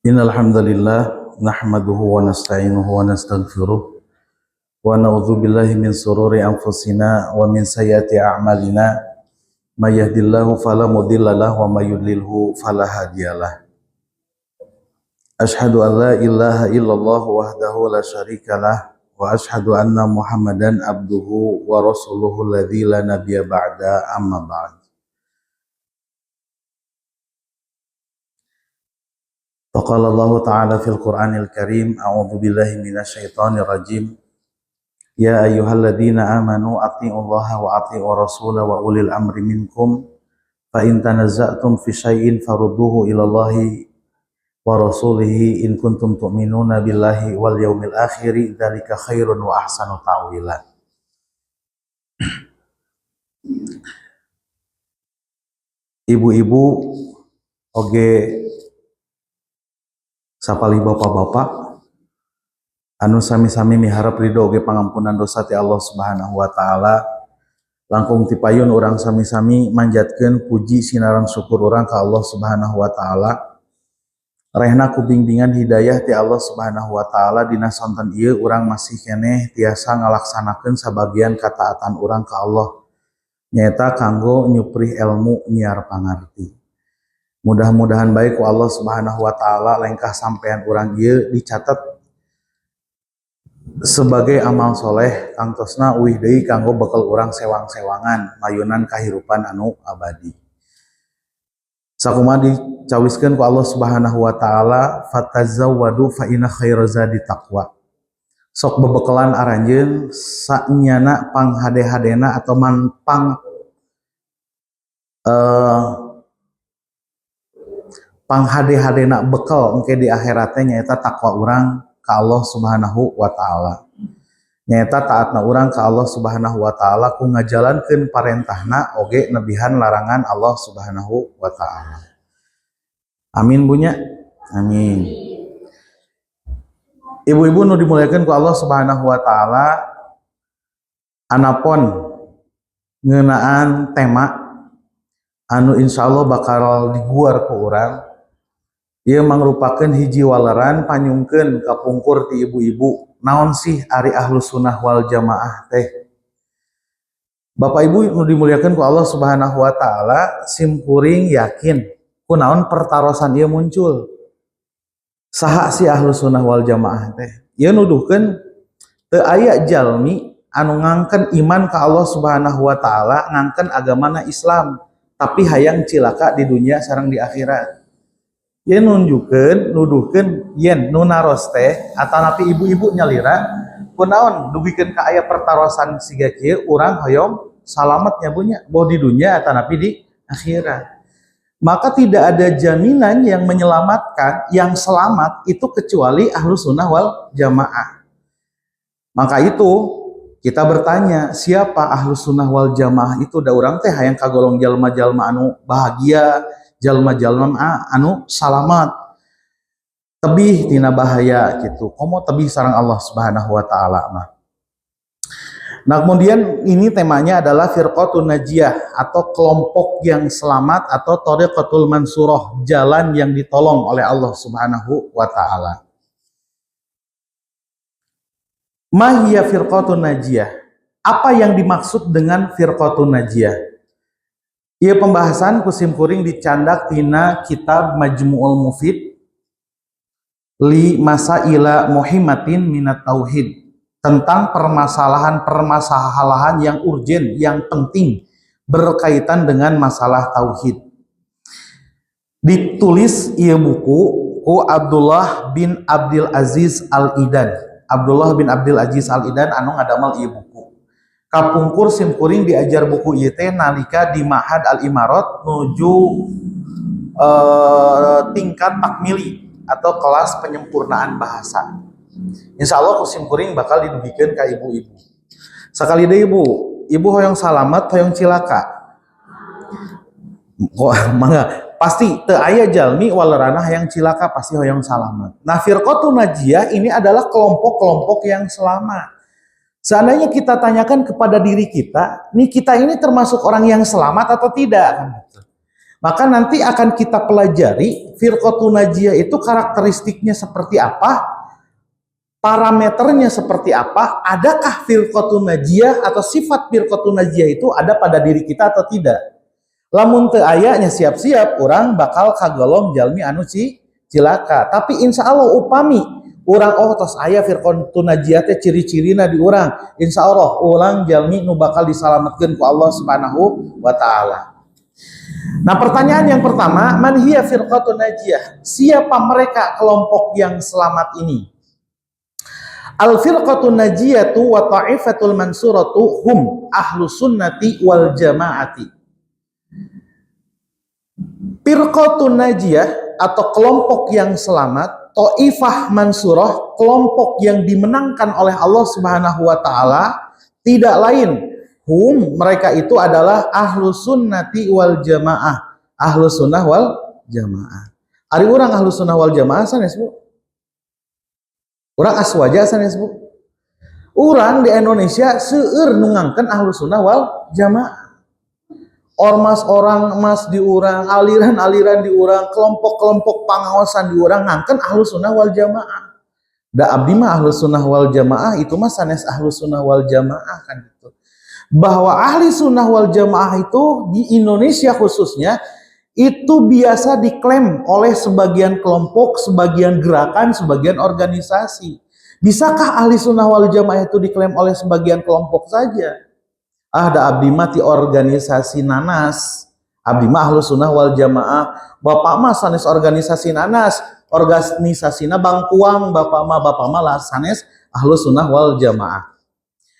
Innal hamdalillah nahmaduhu wa nasta'inuhu wa nastaghfiruh wa na'udzu billahi min sururi anfusina wa min sayyiati a'malina may yahdihillahu fala mudhillalah wa may yudlilhu fala hadiyalah. Asyhadu an la ilaha illallah wahdahu la syarikalah wa asyhadu anna Muhammadan abduhu wa rasuluhu alladzi la nabiyya ba'da amma ba'd. Faqala Allah Ta'ala fil Qur'anil Karim, a'udzu billahi minasy syaithanir rajim. Ya ayyuhalladzina amanu atti'ullaha wa atti'ur rasula wa ulil amri minkum fa in tanazza'tum fi syai'in farudduhu ilallahi wa rasulihi in kuntum tu'minuna billahi wal yaumil akhir dzalika khairun wa ahsanu ta'wila. Ibu-ibu oge sapali bapak-bapak anu sami-sami miharep ridho ge pangampunan dosa ti Allah Subhanahu wa taala, langkung ti payun urang sami-sami manjatkeun puji sinaran syukur urang ka Allah Subhanahu wa taala. Rehna ku bimbingan hidayah ti Allah Subhanahu wa taala dina sonten ieu urang masih keneh tiasa ngalaksanakeun sabagian kataatan urang ka Allah, nyaeta kanggo nyuprih ilmu nyiar pangarti. Mudah-mudahan baik ku Allah Subhanahu wa taala lengkah sampean urang ieu dicatat sebagai amal soleh kang tosna uih deui kanggo bekal urang sewang-sewangan mayunan kahirupan anu abadi. Sakumaha dicawiskeun ku Allah Subhanahu wa taala, fatazawwadu fa inna khairaz zadi taqwa. Sok bebekelan aranjeun sanyana panghade-hadena atau panghade-hadena bekal engke di akhirat teh nyaeta takwa urang ka Allah Subhanahu wa taala. Nyaeta taatna urang ka Allah Subhanahu wa taala ku ngajalankeun parentahna oge nebihan larangan Allah Subhanahu wa taala. Amin bunya. Amin. Ibu-ibu nu dimuliakeun ku Allah Subhanahu wa taala, anapun ngeunaan tema anu insyaallah bakal diguar ku urang, ieu mangrupakeun hiji waleran panyungkeun kapungkur ti ibu-ibu. Naon sih ari Ahlus Sunnah wal Jamaah teh? Bapak Ibu nu dimuliakeun ku Allah Subhanahu wa taala, simkuring yakin kunaon pertarosan ieu muncul. Saha si Ahlus Sunnah wal Jamaah teh? Ieu nuduhkeun teu aya jalmi anu ngangken iman ka Allah Subhanahu wa taala, ngangken agamana Islam, tapi hayang cilaka di dunia sareng di akhirat. Ieu nunjukkeun nuduhkeun yen nu naros teh atanapi ibu-ibu nyalira kunaon dugikeun ka aya pertarosan siga kieu urang hoyong salametnya bunya boh di dunia atanapi di akhirat. Maka tidak ada jaminan yang menyelamatkan, yang selamat itu kecuali Ahlus Sunnah wal Jamaah. Maka itu kita bertanya, siapa Ahlus Sunnah wal Jamaah itu? Da urang teh hayang kagolong jalma-jalma anu bahagia, jalma-jalma anu salamat, tebih tina bahaya gitu. Komo tebih sareng Allah Subhanahu wa taala mah. Nah, kemudian ini temanya adalah firqatun najiyah atau kelompok yang selamat atau thariqatul mansurah, jalan yang ditolong oleh Allah Subhanahu wa taala. Ma hiya firqatun najiyah? Apa yang dimaksud dengan firqatun najiyah? Ieu pembahasan kusimkuring dicandak tina kitab Majmu'ul Mufid li masaila muhimmatin minat tauhid, tentang permasalahan-permasalahan yang urgen, yang penting berkaitan dengan masalah tauhid. Ditulis ieu buku ku Abdullah bin Abdul Aziz Al-Idan. Abdullah bin Abdul Aziz Al-Idan anu ngadamel ieu buku. Kapungkur simkuring diajar buku ieu teh nalika di Ma'had Al-Imarat nuju tingkat takmili atau kelas penyempurnaan bahasa. Insya Allah kusimkuring bakal didugikeun ka ibu-ibu. Sakali deui ibu hoyong salamet, hoyong cilaka. Mangga pasti teu aya jalmi walerana hayang cilaka, pasti hoyong salamet. Nah, firqatun najiyah ini adalah kelompok-kelompok yang selamat. Seandainya kita tanyakan kepada diri kita, nih kita ini termasuk orang yang selamat atau tidak? Maka nanti akan kita pelajari firqatun najiyah itu karakteristiknya seperti apa, parameternya seperti apa, adakah firqatun najiyah atau sifat firqatun najiyah itu ada pada diri kita atau tidak. Lamun teu aya nya siap-siap orang bakal kagolong jalmi anu cilaka. Tapi insya Allah upami orang tos aya firqatun najiyah teh ciri-cirina di orang, insya Allah orang jalmi nu bakal disalametkeun ku Allah Subhanahu wa taala. Nah, pertanyaan yang pertama, man hiya firqatun najiyah? Siapa mereka kelompok yang selamat ini? Al firqatun najiyatu wa ta'ifatul mansuratu hum ahlus sunnati wal jamaati. Firqatun najiyah atau kelompok yang selamat, ta'ifah mansurah, kelompok yang dimenangkan oleh Allah Subhanahu wa taala, tidak lain mereka itu adalah ahlus sunnati wal jamaah. Ahlus sunnah wal jamaah. Ari orang ahlus sunnah wal jamaah sanes bu. Orang aswaja sanes bu. Orang di Indonesia seueur nungangkeun ahlus sunnah wal jamaah. Ormas orang emas di orang, aliran-aliran di orang, kelompok-kelompok pangaosan di orang ngangkeun ahlus sunnah wal jamaah. Da abdi mah ahlus sunnah wal jamaah itu mah sanes ahlus sunnah wal jamaah kan gitu. Bahwa ahli sunnah wal jamaah itu di Indonesia khususnya itu biasa diklaim oleh sebagian kelompok, sebagian gerakan, sebagian organisasi. Bisakah ahli sunnah wal jamaah itu diklaim oleh sebagian kelompok saja? Da abdi mah ti organisasi nanas, abdi mah ahli sunnah wal jamaah, bapak mah sanes organisasi nanas, organisasina bangkuang, bapak mah lah sanes ahli sunnah wal jamaah.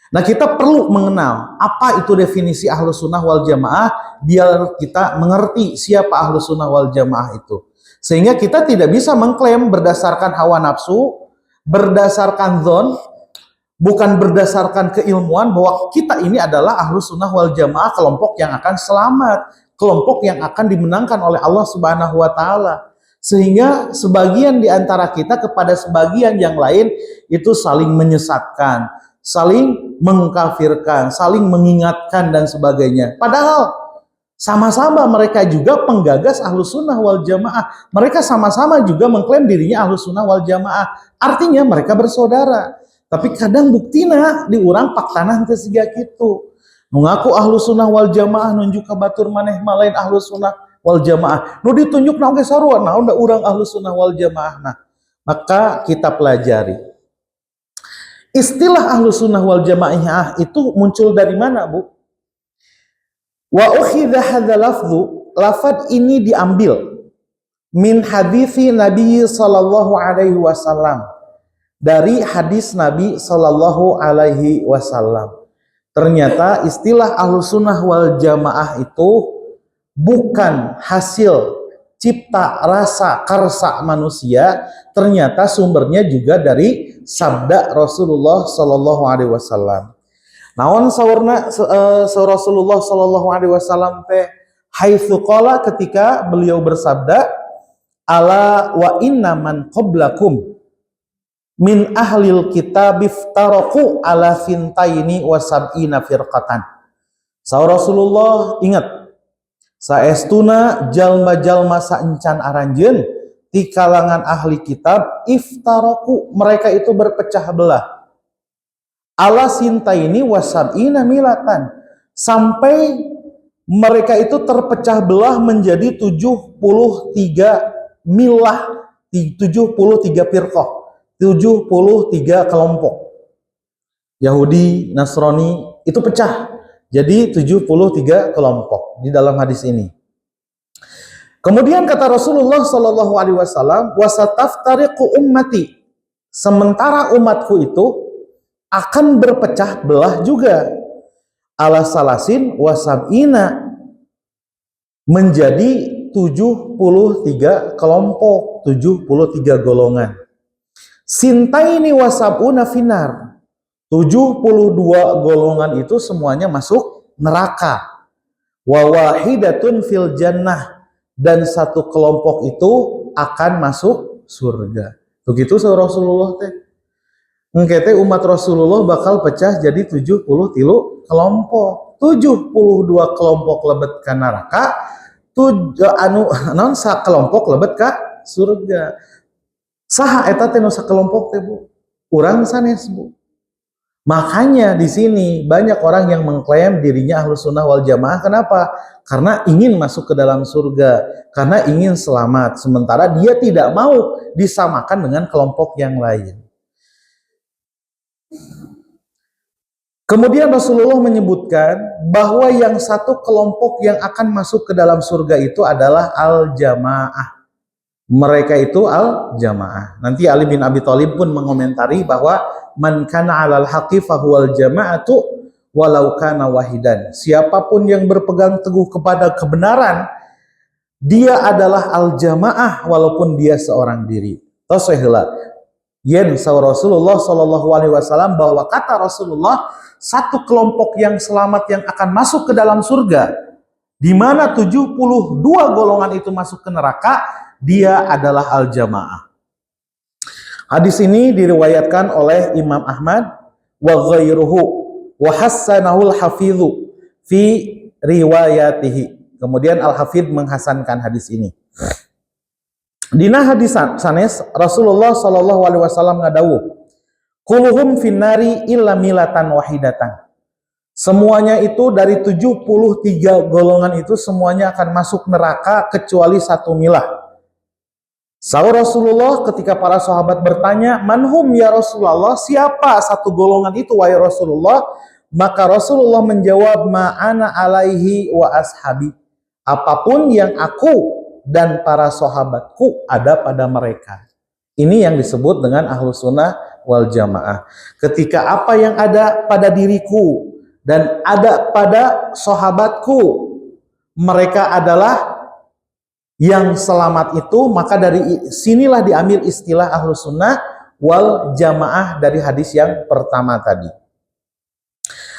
Nah, kita perlu mengenal apa itu definisi ahlus sunnah wal jamaah biar kita mengerti siapa ahlus sunnah wal jamaah itu. Sehingga kita tidak bisa mengklaim berdasarkan hawa nafsu, berdasarkan zon, bukan berdasarkan keilmuan bahwa kita ini adalah ahlus sunnah wal jamaah, kelompok yang akan selamat, kelompok yang akan dimenangkan oleh Allah Subhanahu wa taala. Sehingga sebagian di antara kita kepada sebagian yang lain itu saling menyesatkan, saling mengkafirkan, saling mengingatkan dan sebagainya. Padahal sama-sama mereka juga penggagas ahlus sunnah wal jamaah. Mereka sama-sama juga mengklaim dirinya ahlus sunnah wal jamaah. Artinya mereka bersaudara. Tapi kadang buktina di urang paktana teu siga kitu. Nu ngaku ahlus sunnah wal jamaah nunjuk ka batur maneh malain ahlus sunnah wal jamaah. Nu ditunjukna oge sarua naon da urang ahlus sunnah wal jamaah. Nah, maka kita pelajari. Istilah ahlus sunnah wal jamaah itu muncul dari mana, Bu? Wa ukhidha hadza lafdhu, lafad ini diambil min hadisi Nabi sallallahu alaihi wasallam, dari hadis Nabi sallallahu alaihi wasallam. Ternyata istilah ahlus sunnah wal jamaah itu bukan hasil cipta rasa karsa manusia, ternyata sumbernya juga dari sabda Rasulullah sallallahu alaihi wasallam. Naon saurna Rasulullah sallallahu alaihi wasallam teh haitsu qala, ketika beliau bersabda, ala wa inna man qablakum min ahlil kitab iftaraku ala fintaini wa sab'ina firqatan. Saur Rasulullah, ingat, saestuna jalma-jalma saencan aranjeun di kalangan ahli kitab iftaraku, mereka itu berpecah belah. Ala sintaini wasab'ina milatan, sampai mereka itu terpecah belah menjadi 73 milah, 73 firqah, 73 kelompok. Yahudi, Nasrani itu pecah jadi 73 kelompok di dalam hadis ini. Kemudian kata Rasulullah sallallahu alaihi wasallam, wasataftariqu ummati, sementara umatku itu akan berpecah belah juga, ala salasin wasab'ina, menjadi 73 kelompok, 73 golongan. Sintaini wasab'una finar, 72 golongan itu semuanya masuk neraka. Wa wahidatun fil jannah, dan satu kelompok itu akan masuk surga. Begitu Rasulullah teh. Engke umat Rasulullah bakal pecah jadi 73 kelompok. 72 kelompok lebet ke neraka, anu non sakelompok lebet ka surga. Saha eta teh nu sakelompok teh Bu? Urang sanes Bu. Makanya di sini banyak orang yang mengklaim dirinya Ahlus Sunnah wal Jamaah. Kenapa? Karena ingin masuk ke dalam surga, karena ingin selamat. Sementara dia tidak mau disamakan dengan kelompok yang lain. Kemudian Rasulullah menyebutkan bahwa yang satu kelompok yang akan masuk ke dalam surga itu adalah al-jamaah. Mereka itu al-jamaah. Nanti Ali bin Abi Thalib pun mengomentari bahwa man kana 'alal haqqi fahuwal jama'atu walau kana wahidan. Siapapun yang berpegang teguh kepada kebenaran, dia adalah al-jamaah walaupun dia seorang diri. Tasihlah. Yen saw Rasulullah sallallahu alaihi wasallam bahwa kata Rasulullah satu kelompok yang selamat yang akan masuk ke dalam surga di mana 72 golongan itu masuk ke neraka, dia adalah al-jamaah. Hadis ini diriwayatkan oleh Imam Ahmad wa ghairuhu wa hassanahul hafidhu fi riwayatihi. Kemudian Al-Hafidh menghasankan hadis ini. Dina hadis sanes Rasulullah sallallahu alaihi wasallam ngadawuh, kulluhum finnari illa milatan wahidatan. Semuanya itu dari 73 golongan itu semuanya akan masuk neraka kecuali satu milah. Sahur Rasulullah ketika para sahabat bertanya, manhum ya Rasulullah, siapa satu golongan itu wahai Rasulullah? Maka Rasulullah menjawab, ma'ana alaihi wa ashabi. Apapun yang aku dan para sahabatku ada pada mereka. Ini yang disebut dengan Ahlus Sunnah wal Jamaah. Ketika apa yang ada pada diriku dan ada pada sahabatku, mereka adalah yang selamat itu, maka dari sinilah diambil istilah Ahlus Sunnah wal Jamaah dari hadis yang pertama tadi.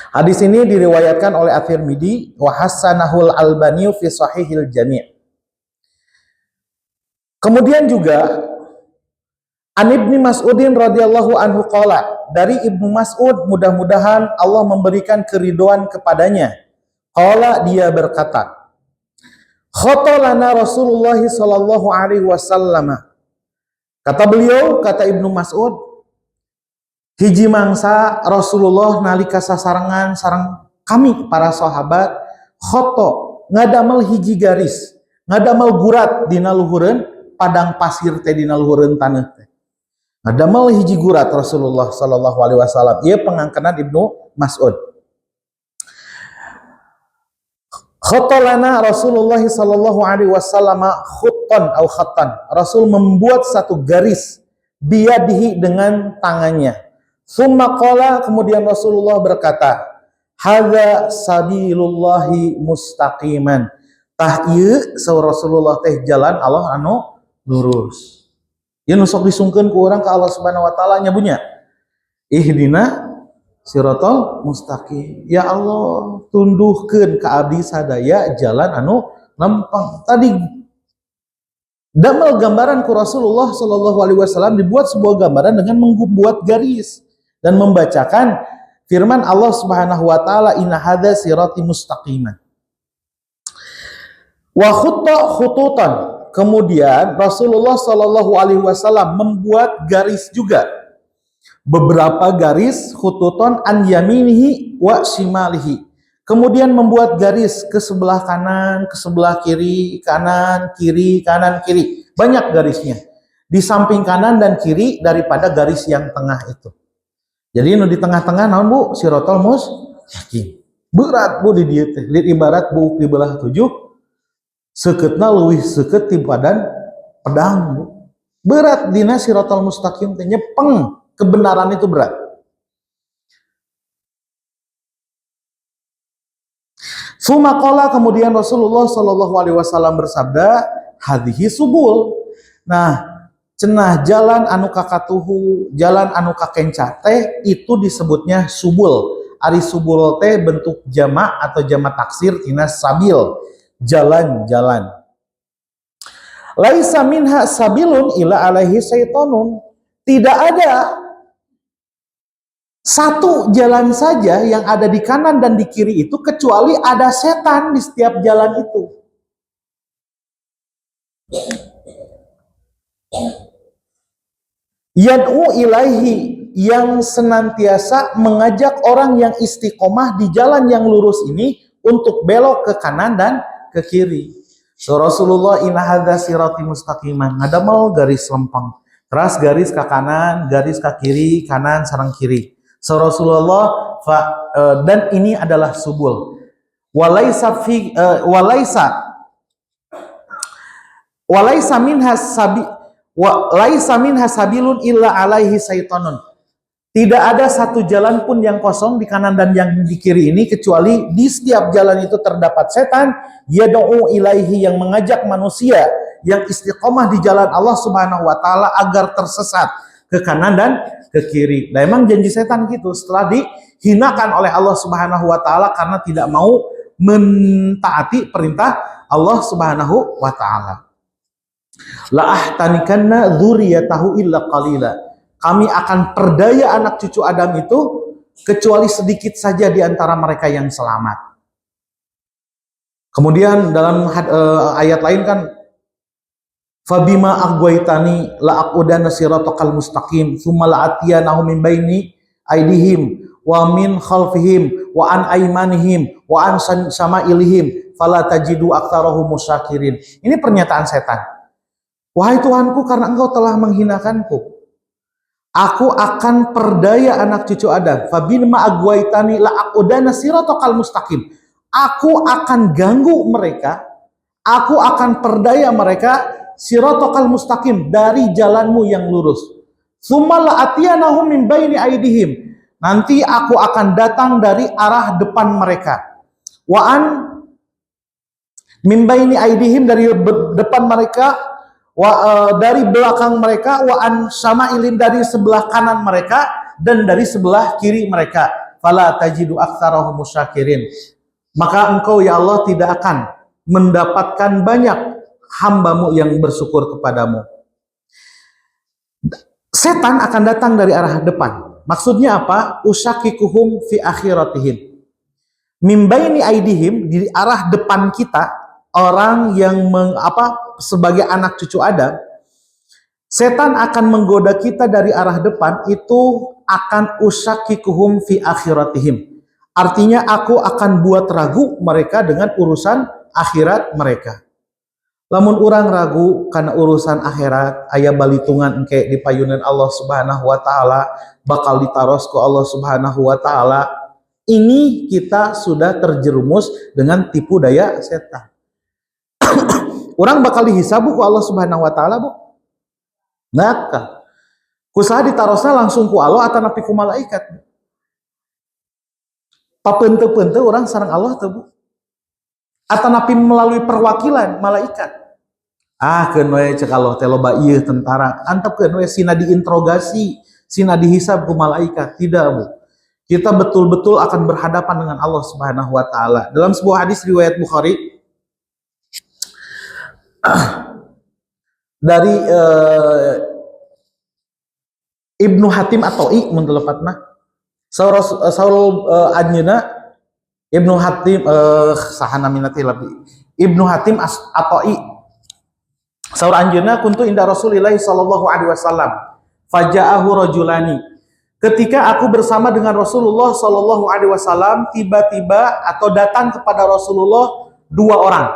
Hadis ini diriwayatkan oleh At-Tirmidzi wa hassanahul Albani fi Shahihil Jami'. Kemudian juga An Ibnu Mas'udin radhiyallahu anhu qala, dari Ibnu Mas'ud, mudah-mudahan Allah memberikan keridhaan kepadanya. Qala, dia berkata, khatolana Rasulullah sallallahu alaihi wasallam. Kata beliau, kata Ibnu Mas'ud, hiji mangsa Rasulullah nalika sasarangan sareng kami para sahabat, khoto ngadamel hiji garis, ngadamel gurat dina luhureun padang pasir teh dina luhureun taneuh teh. Ngadamel hiji gurat Rasulullah sallallahu alaihi wasallam. Ieu pangangkenan Ibnu Mas'ud. Khatolana Rasulullah sallallahu alaihi wasallam khuttan atau khattan. Rasul membuat satu garis biyadihi dengan tangannya. Summa qala, kemudian Rasulullah berkata, hadza sabilullahi mustaqiman. Tah ieu saur Rasulullah teh jalan Allah anu lurus. Ieu nu sok disungkeun ku urang ka Allah Subhanahu wa taala nya bunya. Ihdina siratal mustaqim. Ya Allah, tunduhkeun ka abdi sadaya jalan anu lempeng. Tadi damel gambaran ku Rasulullah sallallahu alaihi wasallam dibuat sebuah gambaran dengan membuat garis dan membacakan firman Allah Subhanahu wa taala, inna hadza sirati mustaqiman. Wa khutta khututan. Kemudian Rasulullah sallallahu alaihi wasallam membuat garis juga. Beberapa garis khututon an yaminihi wa shimalihi. Kemudian membuat garis ke sebelah kanan, ke sebelah kiri, kanan, kiri, kanan, kiri. Banyak garisnya. Di samping kanan dan kiri daripada garis yang tengah itu. Jadi nu di tengah-tengah naon Bu? Siratal mustaqim. Berat Bu di dieu teh. Ibarat buuk di belah 7, sekeutna leuwih seukeut ti badan pedang Bu. Berat dina siratal mustaqim teh nyepeng. Kebenaran itu berat. Sumaqala, kemudian Rasulullah Shallallahu Alaihi Wasallam bersabda, hadhihi subul. Nah, cenah jalan anu kakatuhu, jalan anu kakenca teh itu disebutnya subul. Ari subul teh bentuk jamak atau jamak taksir tina sabil, jalan-jalan. Laisa minha sabilun ila alaihi syaitonun. Tidak ada satu jalan saja yang ada di kanan dan di kiri itu kecuali ada setan di setiap jalan itu. Yad'u ilaihi, yang senantiasa mengajak orang yang istiqomah di jalan yang lurus ini untuk belok ke kanan dan ke kiri. So Rasulullah inna hadza sirati mustaqiman, ada mau garis lempeng. Terus garis ke kanan, garis ke kiri, kanan sareng kiri. So Rasulullah dan ini adalah subul. Walaisa fi walaisa minha sabi wa laisa minha sabilun illa alaihi syaitonun. Tidak ada satu jalan pun yang kosong di kanan dan yang di kiri ini kecuali di setiap jalan itu terdapat setan yad'u ilaihi, yang mengajak manusia yang istiqomah di jalan Allah Subhanahu wa taala agar tersesat ke kanan dan ke kiri. Nah, emang janji setan gitu, setelah dihinakan oleh Allah Subhanahu wa taala karena tidak mau mentaati perintah Allah Subhanahu wa taala. La ahtanikanna dzurriyyatahu illa qalila. Kami akan perdaya anak cucu Adam itu kecuali sedikit saja di antara mereka yang selamat. Kemudian dalam ayat lain kan, fabima aghwaytani la aqudanna siratal mustaqim tsumma la'atiyanahum min baini aydihim wa min khalfihim wa an aymanihim wa an samailihim fala tajidu aktsarahum musyakirin. Ini pernyataan setan. Wahai Tuhanku, karena engkau telah menghinakanku, aku akan perdaya anak cucu Adam. Fabima aghwaytani la aqudanna siratal mustaqim. Aku akan ganggu mereka, aku akan perdaya mereka siratal mustaqim, dari jalanmu yang lurus. Tsumma la'atiyanahum min baini aydihim. Nanti aku akan datang dari arah depan mereka. Wa an min baini aydihim, dari depan mereka, dari belakang mereka, wa an samailin, dari sebelah kanan mereka dan dari sebelah kiri mereka. Fala tajidu aktsarahum musyakirin. Maka engkau ya Allah tidak akan mendapatkan banyak hambamu yang bersyukur kepadamu. Setan akan datang dari arah depan. Maksudnya apa? Usyakikuhum fi akhiratihim. Min baini aidihim, di arah depan kita, orang yang sebagai anak cucu Adam, setan akan menggoda kita dari arah depan, itu akan usyakikuhum fi akhiratihim. Artinya aku akan buat ragu mereka dengan urusan akhirat mereka. Lamun orang ragu karena urusan akhirat, aya balitungan engke di payunan Allah Subhanahu wa taala, bakal ditaros ku Allah Subhanahu wa taala. Ini kita sudah terjerumus dengan tipu daya setan. Orang bakal dihisabu ku Allah Subhanahu wa taala, Bu. Nah, kusaha ditarosna langsung ku Allah atau napi ku malaikat. Papente-pente orang sareng Allah teh, Bu. Atau napi melalui perwakilan malaikat. Keun we cek Allah teh loba ieu tentara. Antepkeun we sina diinterogasi, sina dihisab ku malaikat. Tidak, Bu. Kita betul-betul akan berhadapan dengan Allah Subhanahu wa taala. Dalam sebuah hadis riwayat Bukhari dari Ibnu Hatim At-Ta'i mun telepatna. Saul anjeuna Ibnu Hatim sahana minati lebih Ibnu Hatim At-Ta'i saur anjeuna kuntu inda Rasulillah sallallahu alaihi wasallam faja'ahu rajulani. Ketika aku bersama dengan Rasulullah sallallahu alaihi wasallam, tiba-tiba atau datang kepada Rasulullah dua orang.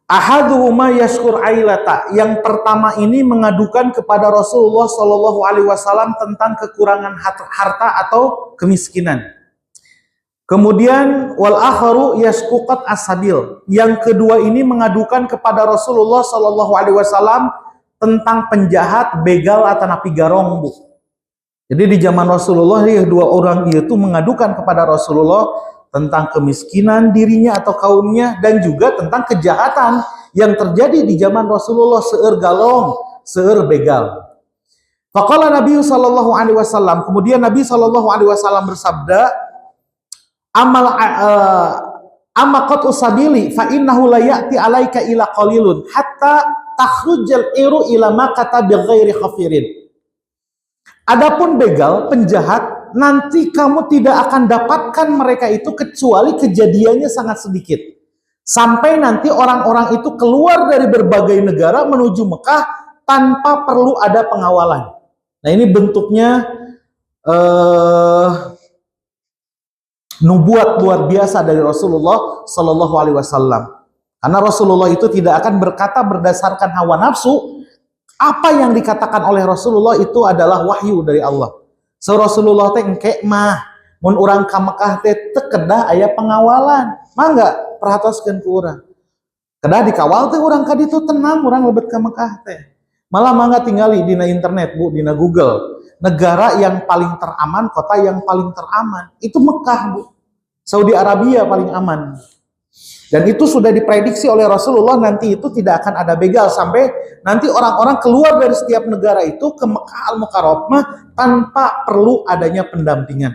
Ahaduhuma yashkur ailata, yang pertama ini mengadukan kepada Rasulullah sallallahu alaihi wasallam tentang kekurangan harta atau kemiskinan. Kemudian wal akharu yashkuqat asabil, yang kedua ini mengadukan kepada Rasulullah sallallahu alaihi wasallam tentang penjahat, begal atau napi garong, Bu. Jadi di zaman Rasulullah ya, dua orang itu mengadukan kepada Rasulullah tentang kemiskinan dirinya atau kaumnya, dan juga tentang kejahatan yang terjadi di zaman Rasulullah, seueur galong, seueur begal. Faqala Nabi sallallahu alaihi wasallam, kemudian Nabi sallallahu alaihi wasallam bersabda, amaqat usabili fa innahu la ya'ti alaika ila qalilun hatta takhrujal iru ila ma kata bighairi khafirin. Adapun begal, penjahat, nanti kamu tidak akan dapatkan mereka itu kecuali kejadiannya sangat sedikit. Sampai nanti orang-orang itu keluar dari berbagai negara menuju Mekah tanpa perlu ada pengawalan. Nah, ini bentuknya nubuat luar biasa dari Rasulullah Shallallahu Alaihi Wasallam. Karena Rasulullah itu tidak akan berkata berdasarkan hawa nafsu. Apa yang dikatakan oleh Rasulullah itu adalah wahyu dari Allah. So Rasulullah teh engke mah mun urang ka Mekah teh teu kedah aya pengawalan. Mangga perhatoskeun ku urang. Kedah dikawal teh urang ka ditu tenang, urang lebet ka Mekah teh. Malah mangga tinggali dina internet, Bu, dina Google. Negara yang paling teraman, kota yang paling teraman itu Mekah, Bu. Saudi Arabia paling aman. Dan itu sudah diprediksi oleh Rasulullah, nanti itu tidak akan ada begal sampai nanti orang-orang keluar dari setiap negara itu ke Mekah Al-Mukarramah tanpa perlu adanya pendampingan.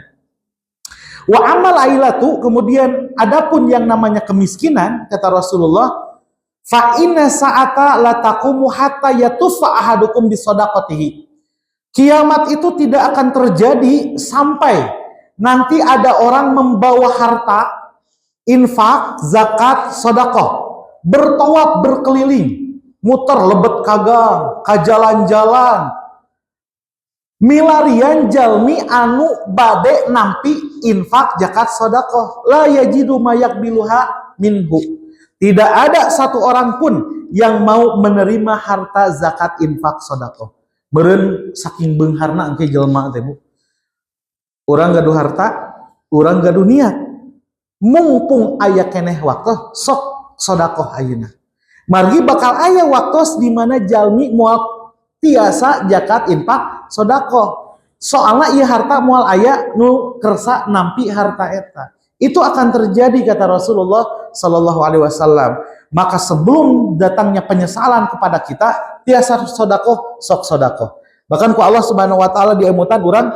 Wa amal ailatu, kemudian adapun yang namanya kemiskinan, kata Rasulullah, fa inna sa'ata la taqumu hatta yatufa ahadukum bisadaqatihi. Kiamat itu tidak akan terjadi sampai nanti ada orang membawa harta, infak, zakat, sedekah, bertawaf berkeliling, muter lebet kagang, ka jalan-jalan, milarian jalmi anu bade nampi infak, zakat, sedekah, la yajidu mayaqbiluha minhu. Tidak ada satu orang pun yang mau menerima harta, zakat, infak, sedekah. Beureun saking beungharna engke jelema teh, Bu. Urang gaduh harta, urang gaduh niat. Mumpung aya keneh waktu sok sedekah ayeuna. Margi bakal aya waktu di mana jalmi moal tiasa zakat, infak, sedekah. Soalna ieu harta moal aya nu kersa nampi harta eta. Itu akan terjadi kata Rasulullah Sallallahu Alaihi Wasallam. Maka sebelum datangnya penyesalan kepada kita, tiasa sedekah, sok sedekah. Bahkan ku Allah Subhanahu wa taala diemutan urang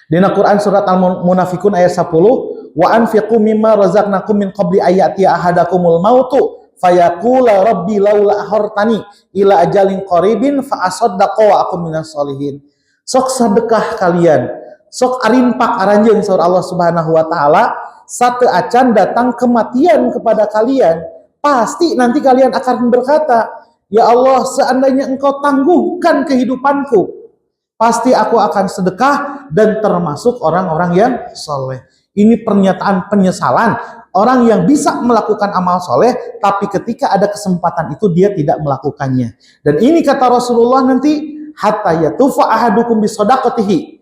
dina Quran surat Al-Munafikun ayat 10, wa anfiqu mimma razaqnakum min qabli ayati ahadakumul mautu fayaqula rabbi laula akhartani ila ajalin qaribin fa asaddaqa wa akum minas solihin. Sok sedekah kalian, sok arimpak aranjeun saur Allah Subhanahu wa taala, sateu acan datang kematian kepada kalian, pasti nanti kalian akan berkata, ya Allah, seandainya engkau tangguhkan kehidupanku, pasti aku akan sedekah dan termasuk orang-orang yang soleh. Ini pernyataan penyesalan orang yang bisa melakukan amal soleh, tapi ketika ada kesempatan itu dia tidak melakukannya. Dan ini kata Rasulullah nanti, hatta yatufa ahadukum bisadaqatihi.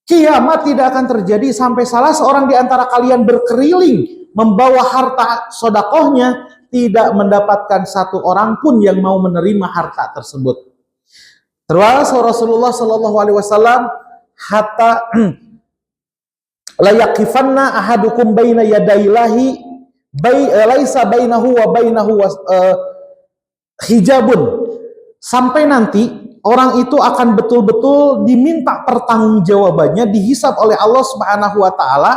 Kiamat tidak akan terjadi sampai salah seorang di antara kalian berkeliling membawa harta sedekahnya, tidak mendapatkan satu orang pun yang mau menerima harta tersebut. Terus Rasulullah Sallallahu Alaihi Wasallam hatta la yaqifanna ahadukum baina yadaillahi laisa bainahu wa bainahu hijabun, sampai nanti orang itu akan betul-betul diminta pertanggungjawabannya, dihisab oleh Allah Subhanahu wa taala,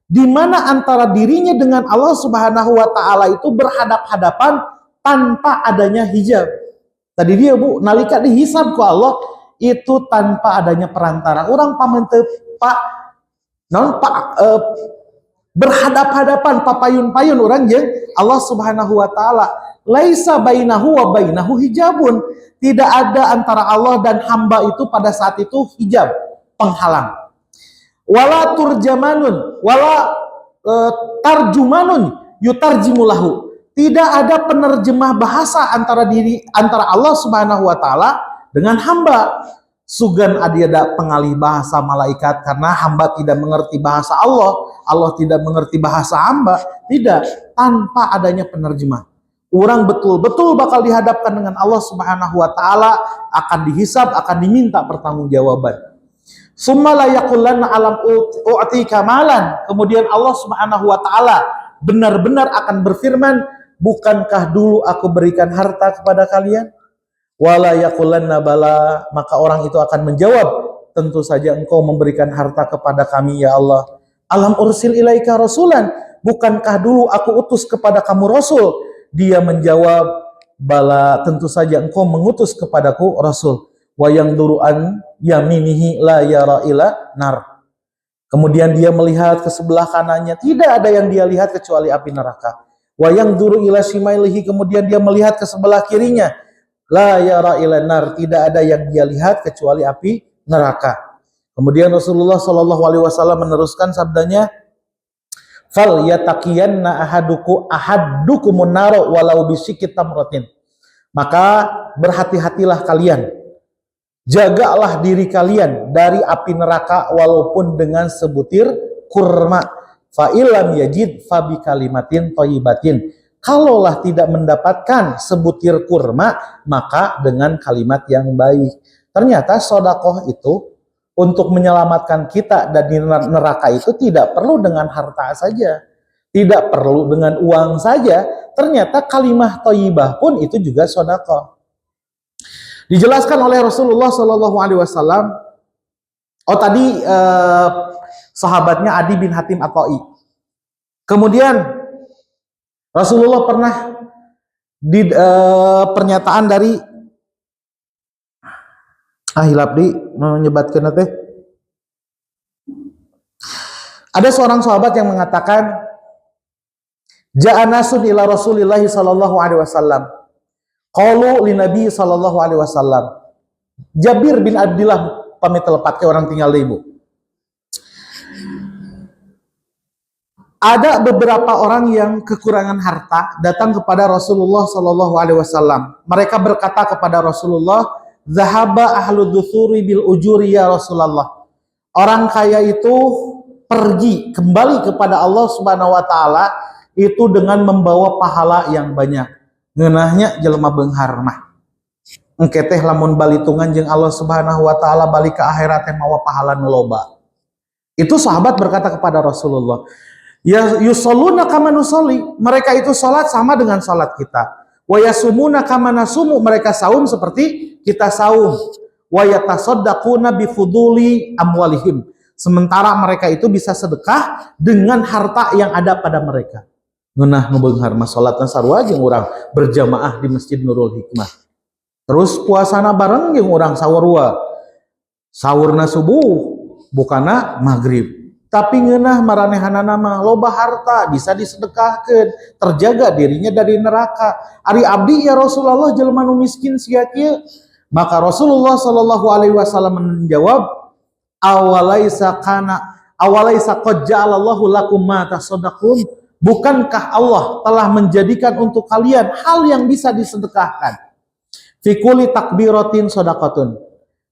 di mana antara dirinya dengan Allah Subhanahu wa taala itu berhadap-hadapan tanpa adanya hijab. Tadi dia, Bu, nalika dihisab ku Allah itu tanpa adanya perantara. Orang pamente Pak non Pak berhadap-hadapan papayun-payun orang jeung Allah Subhanahu wa taala. Laisa bainahu wa bainahu hijabun. Tidak ada antara Allah dan hamba itu pada saat itu hijab, penghalang. Wala turjamanun, wala tarjumanun yutarjimulahu. Tidak ada penerjemah bahasa antara Allah Subhanahu wa taala dengan hamba. Sugan adiada pengalih bahasa malaikat karena hamba tidak mengerti bahasa Allah, Allah tidak mengerti bahasa hamba. Tidak, tanpa adanya penerjemah. Orang betul-betul bakal dihadapkan dengan Allah Subhanahu wa taala, akan dihisab, akan diminta pertanggungjawaban. Summa la yaqulanna alam u'ti kamalan. Kemudian Allah Subhanahu wa taala benar-benar akan berfirman, bukankah dulu aku berikan harta kepada kalian? Wala yaqulanna bala, maka orang itu akan menjawab, tentu saja engkau memberikan harta kepada kami ya Allah. Alam ursil ilaika rasulan, bukankah dulu aku utus kepada kamu rasul? Dia menjawab, bala, tentu saja engkau mengutus kepadaku rasul. Wa yang duruan yaminihi la yara ila nar. Kemudian dia melihat ke sebelah kanannya, tidak ada yang dia lihat kecuali api neraka. Wa yanzuru ila shimailihi, kemudian dia melihat ke sebelah kirinya. La yara ila nar, tidak ada yang dia lihat kecuali api neraka. Kemudian Rasulullah Shallallahu alaihi wasallam meneruskan sabdanya, fal yataqiyanna ahadukumun nar walau bisyikki tamratin. Maka berhati-hatilah kalian, jagalah diri kalian dari api neraka walaupun dengan sebutir kurma. Fa ilam yajid fabi kalimatin thayyibatin. Kalaulah tidak mendapatkan sebutir kurma, maka dengan kalimat yang baik. Ternyata sedekah itu untuk menyelamatkan kita dari neraka itu tidak perlu dengan harta saja, tidak perlu dengan uang saja. Ternyata kalimah thayyibah pun itu juga sedekah. Dijelaskan oleh Rasulullah Shallallahu Alaihi Wasallam. Oh tadi sahabatnya Adi bin Hatim At-Ta'i. Kemudian Rasulullah pernah di pernyataan dari hilap di menyebutkan teh. Ada seorang sahabat yang mengatakan, ja'a nasun ila Rasulillah sallallahu alaihi wasallam. Qalu li Nabi sallallahu alaihi wasallam. Jabir bin Abdullah pamit telepat ke orang tinggal di ibu. Ada beberapa orang yang kekurangan harta datang kepada Rasulullah sallallahu alaihi wasallam. Mereka berkata kepada Rasulullah, "Zahaba ahlu dzusuri bil ujuri ya Rasulullah." Orang kaya itu pergi kembali kepada Allah Subhanahu wa taala itu dengan membawa pahala yang banyak. Ngeunahnya jelema beunghar mah. Engke teh lamun balitungan jeung Allah Subhanahu wa taala balik ke akhirat teh mawa pahala nu loba. Itu sahabat berkata kepada Rasulullah, "Ya yusalluna kama nusolli." Mereka itu salat sama dengan salat kita. Wa yasumuna kama nasumu, mereka saum seperti kita saum. Wa yatasaddaquna bi fuduli amwalihim. Sementara mereka itu bisa sedekah dengan harta yang ada pada mereka. Ngeunah nu beunghar mah salatna sarua jeung urang berjamaah di Masjid Nurul Hikmah. Terus puasana bareng jeung urang sawarua. Sahurna subuh, bukana maghrib. Tapi ngeunah maranehanana mah loba harta bisa disedekahkeun, terjaga dirinya dari neraka. Ari abdi ya Rasulullah jelema nu miskin sia kieu. Maka Rasulullah sallallahu alaihi wasallam menjawab, awalaisa qad ja'alallahu lakum ma tasaddaqun. Bukankah Allah telah menjadikan untuk kalian hal yang bisa disedekahkan? Fi kulli takbiratin shadaqatun.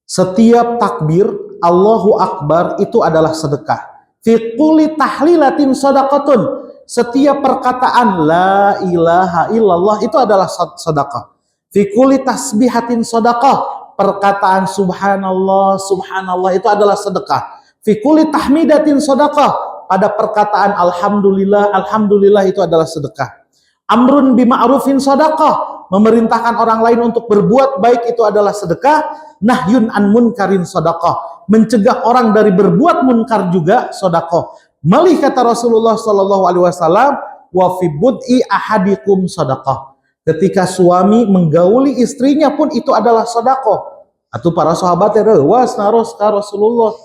Setiap takbir Allahu Akbar itu adalah sedekah. Fi kulli tahlilatin shadaqatun. Setiap perkataan la ilaha illallah itu adalah sedekah. Fi kulli tasbihatin shadaqah. Perkataan subhanallah, subhanallah itu adalah sedekah. Fi kulli tahmidatin shadaqah. Pada perkataan alhamdulillah, alhamdulillah itu adalah sedekah. Amrun bima'rufin shadaqah. Memerintahkan orang lain untuk berbuat baik itu adalah sedekah. Nahyun an munkarin shadaqah. Mencegah orang dari berbuat munkar juga sedekah. Malih kata Rasulullah sallallahu alaihi wasallam, wa fi bud'i ahadikum shadaqah. Ketika suami menggauli istrinya pun itu adalah sedekah. Atuh para sahabat reuwas naros ka Rasulullah.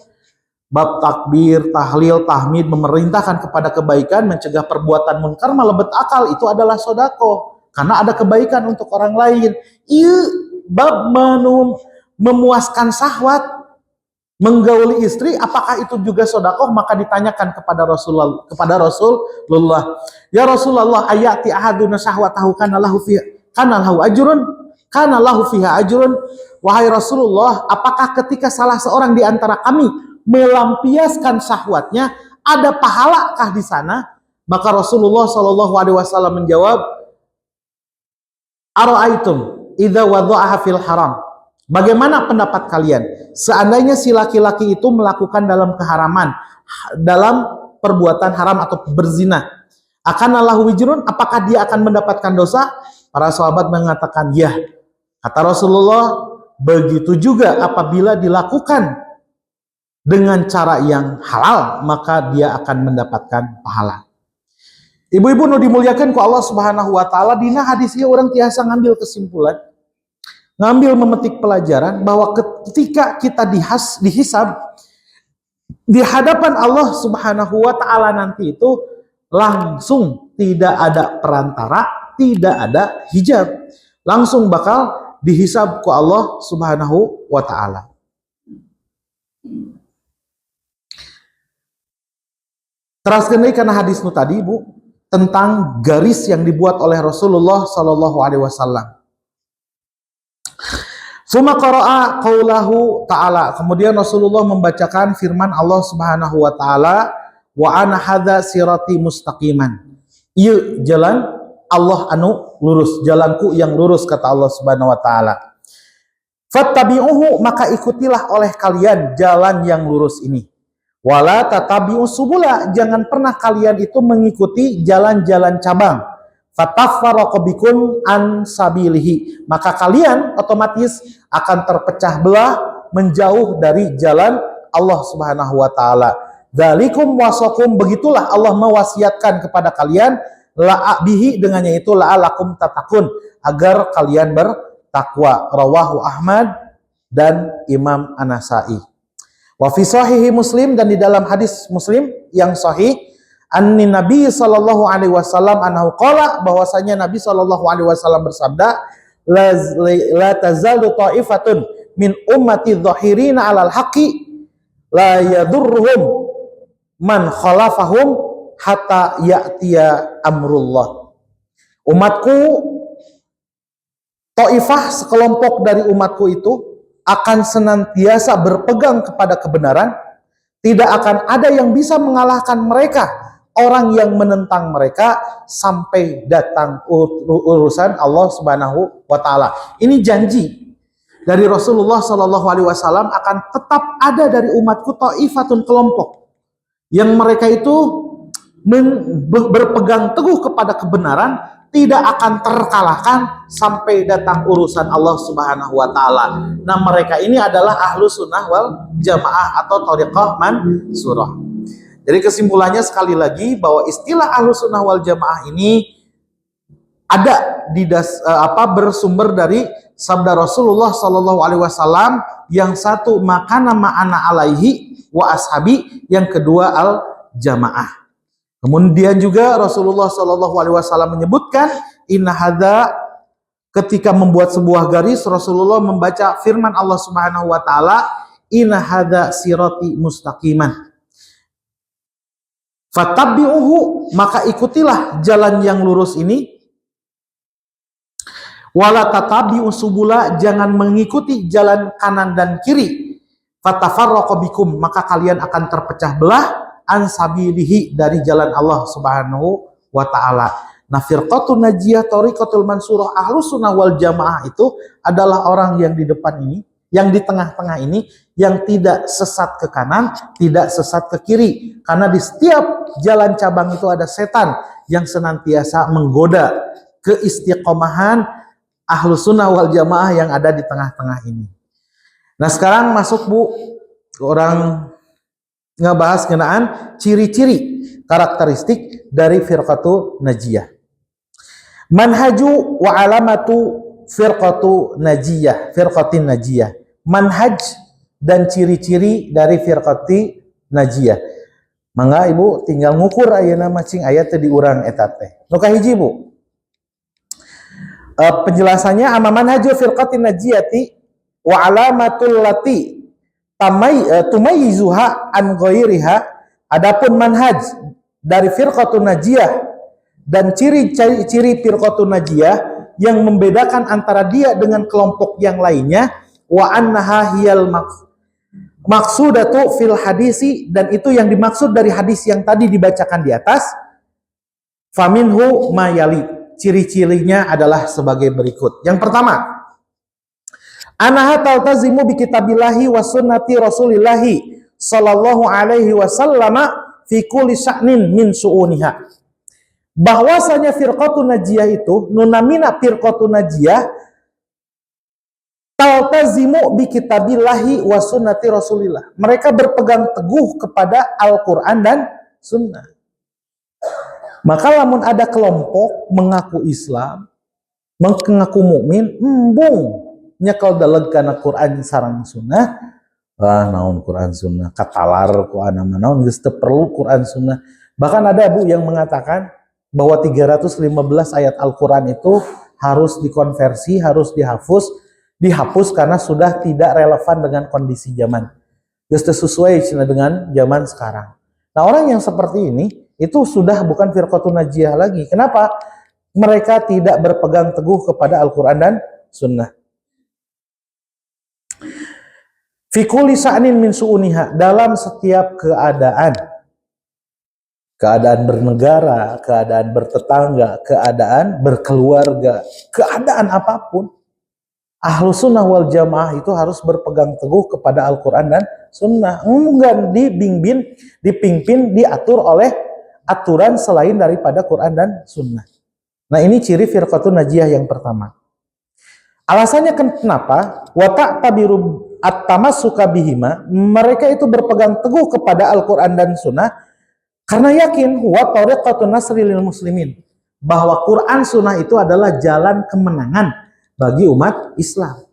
Bab takbir, tahlil, tahmid memerintahkan kepada kebaikan, mencegah perbuatan munkar, melebet akal itu adalah sedekah. Karena ada kebaikan untuk orang lain. Ieu bab memuaskan syahwat, menggauli istri, apakah itu juga sedekah? Maka ditanyakan kepada Rasulullah, ya Rasulullah, ayati ahaduna syahwatahu kana lahu fiha ajrun. Wahai Rasulullah, apakah ketika salah seorang di antara kami melampiaskan syahwatnya ada pahalakah di sana? Maka Rasulullah Shallallahu alaihi wasallam menjawab, ara'aitum idza wada'aha fil haram. Bagaimana pendapat kalian seandainya si laki-laki itu melakukan dalam keharaman, dalam perbuatan haram atau berzina, akan lahu wijrun, apakah dia akan mendapatkan dosa? Para sahabat mengatakan ya. Kata Rasulullah, begitu juga apabila dilakukan dengan cara yang halal, maka dia akan mendapatkan pahala. Ibu-ibu nu dimuliakan ku Allah Subhanahu wa taala, dina hadis ieu urang tiasa ngambil kesimpulan, ngambil memetik pelajaran bahwa ketika kita dihisab di hadapan Allah Subhanahu wa taala nanti itu langsung tidak ada perantara, tidak ada hijab. Langsung bakal dihisab ku Allah Subhanahu wa taala. Teraskeun deui kana hadis nu tadi, Bu, tentang garis yang dibuat oleh Rasulullah sallallahu alaihi wasallam. Suma qara'a qaulahu ta'ala. Kemudian Rasulullah membacakan firman Allah Subhanahu wa taala, wa ana hadza sirati mustaqiman. Ieu jalan Allah anu lurus, jalanku yang lurus, kata Allah Subhanahu wa taala. Fattabi'uhu, maka ikutilah oleh kalian jalan yang lurus ini. Wala tatabi'us subula, jangan pernah kalian itu mengikuti jalan-jalan cabang. Fataffaraqu bikum an sabilihi, maka kalian otomatis akan terpecah belah menjauh dari jalan Allah Subhanahu wa taala. Dzalikum wasakum, begitulah Allah mewasiatkan kepada kalian bihi, dengannya itu la'alakum tatakun, agar kalian bertakwa. Rawahu Ahmad dan Imam An-Nasa'i. Wa fi sahihi Muslim, dan di dalam hadis Muslim yang sahih, anni Nabi sallallahu alaihi wasallam anhu qala, bahwasanya Nabi sallallahu alaihi wasallam bersabda, la tazalu ta'ifatun min ummati dhahirina 'alal haqqi la yadurruhum man khalafahum hatta ya'tiya amrullah. Umatku, taifah sekelompok dari umatku itu akan senantiasa berpegang kepada kebenaran, tidak akan ada yang bisa mengalahkan mereka, orang yang menentang mereka, sampai datang urusan Allah Subhanahu wa taala. Ini janji dari Rasulullah Shallallahu alaihi wasallam, akan tetap ada dari umatku taifatun, kelompok yang mereka itu berpegang teguh kepada kebenaran, tidak akan terkalahkan sampai datang urusan Allah Subhanahu wa taala. Nah, mereka ini adalah ahlu sunnah wal jamaah atau thariqah mansurah. Jadi kesimpulannya sekali lagi bahwa istilah ahlu sunnah wal jamaah ini ada di bersumber dari sabda Rasulullah Sallallahu Alaihi Wasallam, yang satu makana ma'ana alaihi wa ashabi, yang kedua al jamaah. Kemudian juga Rasulullah Sallallahu Alaihi Wasallam menyebutkan inna hadza, ketika membuat sebuah garis Rasulullah membaca firman Allah Subhanahu wa taala, inna hadza sirati mustaqiman fattabi'uhu, maka ikutilah jalan yang lurus ini. Wala tatabi'us subula, jangan mengikuti jalan kanan dan kiri. Fatafarraqu bikum, maka kalian akan terpecah belah an sabilihi, dari jalan Allah Subhanahu wa taala. Nah, firqatun najiyah thariqatul mansurah, ahlus sunnah wal jamaah itu adalah orang yang di depan ini, yang di tengah-tengah ini, yang tidak sesat ke kanan, tidak sesat ke kiri. Karena di setiap jalan cabang itu ada setan yang senantiasa menggoda keistiqomahan ahlus sunnah wal jamaah yang ada di tengah-tengah ini. Nah, sekarang masuk, Bu, orang ngebahas kenaan ciri-ciri karakteristik dari firqatu najiyah. Manhaju wa alamatu firqatu najiyah, firqatin najiyah. Manhaj dan ciri-ciri dari firqati najiyah. Mangga Ibu tinggal ngukur ayeuna macing aya teh diurang eta teh. Nu kahiji, Bu. Penjelasannya, amma manhaju firqatin najiyati wa alamatul lati tumayyizuha an ghairiha. Adapun manhaj dari firqatun najiyah dan ciri-ciri firqatun najiyah yang membedakan antara dia dengan kelompok yang lainnya, wa annaha hiyal maksudatu fil hadisi, dan itu yang dimaksud dari hadis yang tadi dibacakan di atas. Faminhu mayali, ciri-cirinya adalah sebagai berikut. Yang pertama, anaha taltazimu bi kitabillahi wa sunnati rasulillahi sallallahu alaihi wasallam fi kulli sya'nin min su'uniha. Bahwasanya firqatun najiyah itu, nunamina firqatun najiyah, taltazimu bi kitabillahi wa sunnati rasulillah. Mereka berpegang teguh kepada Al-Qur'an dan sunnah. Maka lamun ada kelompok mengaku Islam, mengaku mukmin, embung nyekal daleg kana Quran sareng sunnah, naon Quran sunnah, katalar ku ana mah naon geus teu perlu Quran sunnah. Bahkan ada, Bu, yang mengatakan bahwa 315 ayat Al-Quran itu harus dikonversi, harus dihapus karena sudah tidak relevan dengan kondisi zaman. Sudah sesuai dengan zaman sekarang. Nah, orang yang seperti ini itu sudah bukan firqatun najiyah lagi. Kenapa? Mereka tidak berpegang teguh kepada Al-Quran dan Sunnah. Fi kulli sa'nin min su'uniha, dalam setiap keadaan bernegara, keadaan bertetangga, keadaan berkeluarga, keadaan apapun, Ahlus Sunnah wal Jamaah itu harus berpegang teguh kepada Al-Quran dan Sunnah. Enggak dipimpin, diatur oleh aturan selain daripada Quran dan Sunnah. Nah, ini ciri firqatun najiyah yang pertama. Alasannya kenapa? Wa ta'tabiru at-tamassuka bihima, mereka itu berpegang teguh kepada Al-Quran dan Sunnah karena yakin wa tariqatun nasri lil muslimin, bahwa Quran Sunnah itu adalah jalan kemenangan bagi umat Islam.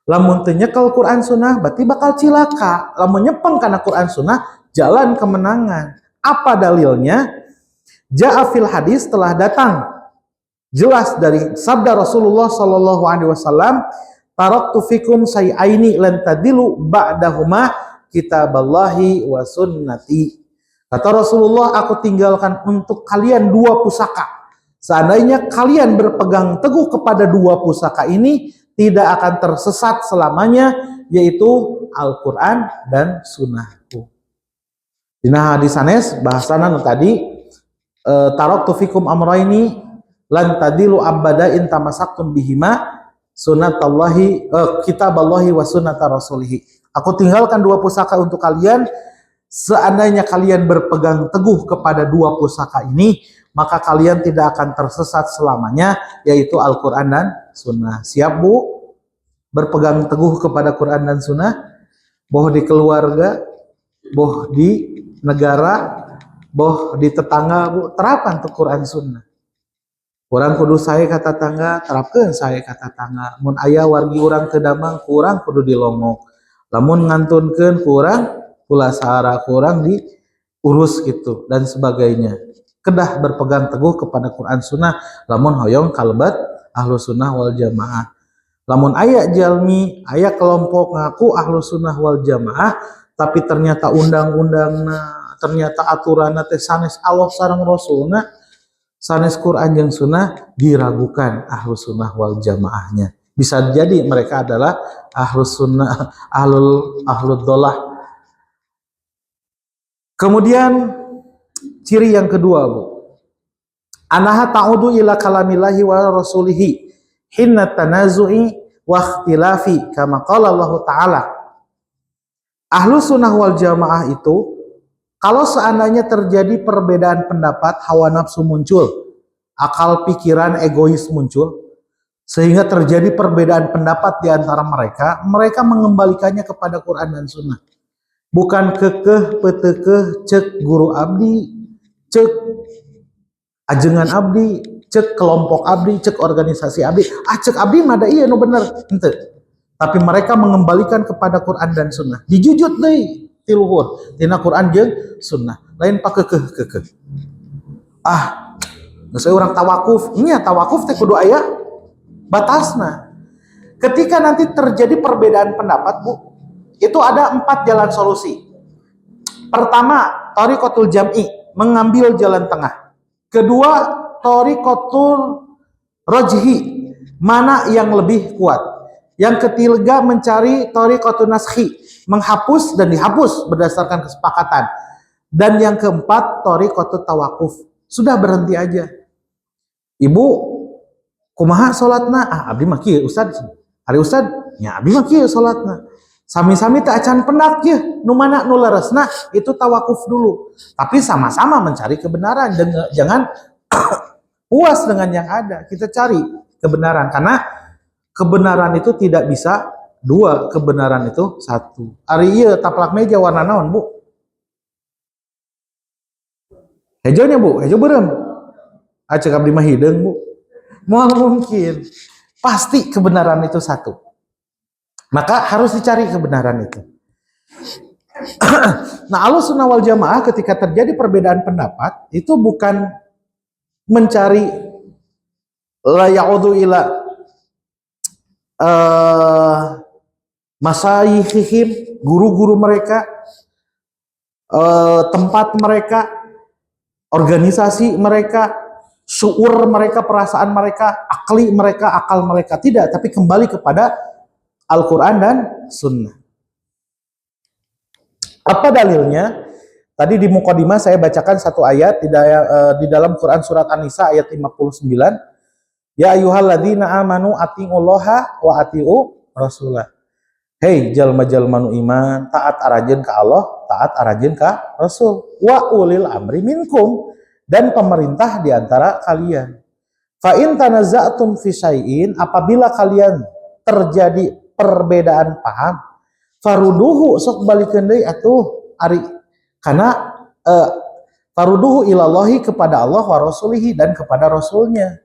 Lamun teu nyekel Quran Sunnah berarti bakal cilaka. Lamun nyepeng kana Quran Sunnah jalan kemenangan. Apa dalilnya? Ja'a fil hadis, telah datang jelas dari sabda Rasulullah sallallahu alaihi wasallam, taraktu fikum sayyaini lan tadilu ba'dahuma kitaballahi wa sunnati. Kata Rasulullah, aku tinggalkan untuk kalian dua pusaka. Seandainya kalian berpegang teguh kepada dua pusaka ini, tidak akan tersesat selamanya, yaitu Al-Quran dan Sunnahku. Dina hadis sanes bahasana tadi, taraktu fikum amraini lan tadilu abada in tamasaktum bihima sunnatallahi kitaballahi wa sunnata rasulihi. Aku tinggalkan dua pusaka untuk kalian, seandainya kalian berpegang teguh kepada dua pusaka ini, maka kalian tidak akan tersesat selamanya, yaitu Al-Quran dan Sunnah. Siap, Bu? Berpegang teguh kepada Quran dan Sunnah, boh di keluarga, boh di negara, boh di tetangga, Bu, terapan tuh Quran Sunnah. Orang kudu saya kata tangga, terapkan saya kata tangga. Mun aya wargi orang kedamang, kurang kudu dilongok. Lamun ngantunkeun kurang, pula sahara kurang diurus gitu dan sebagainya. Kedah berpegang teguh kepada Quran Sunnah, lamun hoyong kalbat Ahlus Sunnah wal Jamaah. Lamun aya jalmi, aya kelompok ngaku Ahlus Sunnah wal Jamaah, tapi ternyata undang-undangna, ternyata aturanna teh sanes Allah sareng Rasulna, sanes Quran jeung Sunnah, diragukan Ahlus Sunnah wal Jamaahnya. Bisa jadi mereka adalah Ahlus Sunnah, ahlul dolah. Kemudian ciri yang kedua, Bu, anaha ta'udu ila kalamillahi wa rasulihi hinna tanazu'i wa ikhtilafi kama qala Allah Ta'ala. Ahlus Sunnah wal Jamaah itu, kalau seandainya terjadi perbedaan pendapat, hawa nafsu muncul, akal pikiran egois muncul, sehingga terjadi perbedaan pendapat di antara mereka, mereka mengembalikannya kepada Quran dan Sunnah. Bukan kekeh petekeh cek guru abdi, cek ajengan abdi, cek kelompok abdi, cek organisasi abdi. Cek abdi mah da iya nu bener, henteu. Tapi mereka mengembalikan kepada Quran dan Sunnah. Dijujut deui ti luhur tina Quran jeung Sunnah. Lain pakekeh-kekeh. Geus urang tawakuf. Nya tawakuf teh kudu aya batasna. Ketika nanti terjadi perbedaan pendapat, Bu, itu ada 4 jalan solusi. Pertama, thariqatul jam'i, mengambil jalan tengah. Kedua, thariqatul rajhi, mana yang lebih kuat. Yang ketiga, mencari thariqatul naskhi, menghapus dan dihapus berdasarkan kesepakatan. Dan yang keempat, thariqatul tawakuf, sudah berhenti aja. Ibu, kumaha salatna? Abdi mah kieu Ustad. Ari Ustad, nya abdi mah kieu salatna. Sami-sami tak acan pendak ya, nu mana nu leresna, itu tawakuf dulu. Tapi sama-sama mencari kebenaran, jangan puas dengan yang ada. Kita cari kebenaran, karena kebenaran itu tidak bisa dua, kebenaran itu satu. Ari ieu taplak meja warna naon, Bu? Hejonya, Bu, hejo beureum. Cek abdi mah hideung, Bu. Moal mungkin. Pasti kebenaran itu satu. Maka harus dicari kebenaran itu. Nah, Ahlus Sunnah wal Jamaah ketika terjadi perbedaan pendapat, itu bukan mencari la ya'udu ila masaihihim, guru-guru mereka, tempat mereka, organisasi mereka, syuur mereka, perasaan mereka, akal mereka, tidak, tapi kembali kepada Al-Quran dan Sunnah. Apa dalilnya? Tadi di Muqaddimah saya bacakan satu ayat di dalam Quran surat An-Nisa ayat 59. Ya ayyuhalladzina amanu atiullaha wa atiu rasulah. Hei jalma-jalma nu iman, taat arajeun ka Allah, taat arajeun ka Rasul. Wa ulil amri minkum, dan pemerintah di antara kalian. Fa in tanaza'tum fi syai'in, apabila kalian terjadi perbedaan paham, faruduhu sok balikeun deui atuh ari kana faruduhu ilallahi, kepada Allah, wa rasulihi, dan kepada rasulnya.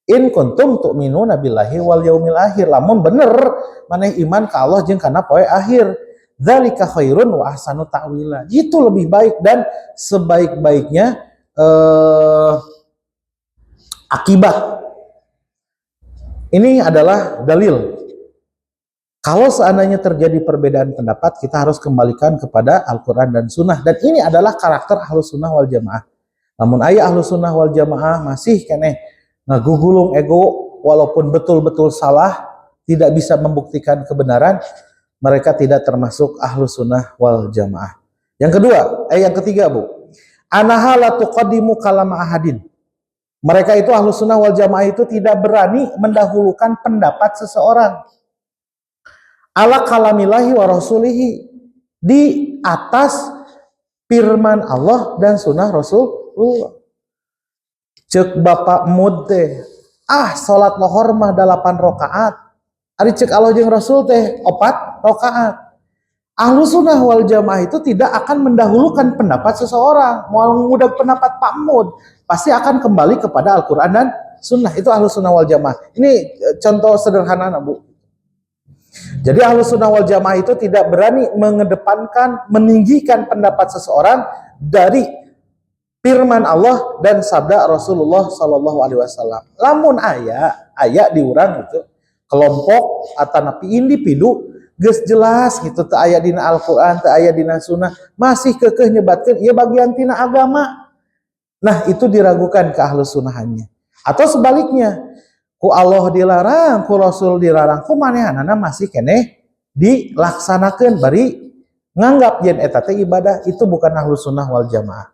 In kuntum tu'minuna billahi wal yaumil akhir, lamun bener maneh iman ka Allah jeung kana poe akhir. Dzalika khairun wa ahsanu ta'wila, itu lebih baik dan sebaik-baiknya akibat. Ini adalah dalil. Kalau seandainya terjadi perbedaan pendapat, kita harus kembalikan kepada Al-Quran dan Sunnah. Dan ini adalah karakter Ahlus Sunnah wal Jamaah. Namun aya Ahlus Sunnah wal Jamaah masih keneh ngagugulung ego, walaupun betul-betul salah, tidak bisa membuktikan kebenaran, mereka tidak termasuk Ahlus Sunnah wal Jamaah. Yang ketiga, Bu. Anaha la tuqaddimu kalama ahadin. Mereka itu Ahlus Sunnah wal Jamaah itu tidak berani mendahulukan pendapat seseorang ala kalamillahi wa rasulihi, di atas firman Allah dan sunnah Rasulullah. Cek bapak mud teh, salat lohor mah 8 rakaat. Ari cek Allah jeung Rasul teh 4 rakaat. Ahlus Sunnah wal Jamaah itu tidak akan mendahulukan pendapat seseorang. Mau ngudag pendapat Pak Mud, pasti akan kembali kepada Al-Quran dan Sunnah. Itu Ahlus Sunnah wal Jamaah. Ini contoh sederhana, Bu. Jadi Ahlus Sunnah wal Jamaah itu tidak berani mengedepankan, meninggikan pendapat seseorang dari firman Allah dan sabda Rasulullah Sallallahu Alaihi Wasallam. Lamun ayat diurang gitu, kelompok atau napi individu, geus jelas gitu, teu aya dina Al-Quran, teu aya dina Sunnah, masih kekeh nyebatkeun ieu bagian tina agama. Nah, itu diragukan ke Ahlus Sunnahannya. Atau sebaliknya, ku Allah dilarang, ku Rasul dilarang, ku manehanana masih keneh dilaksanakeun, bari nganggap yen eta teh ibadah, itu bukan Ahlus Sunnah wal Jamaah.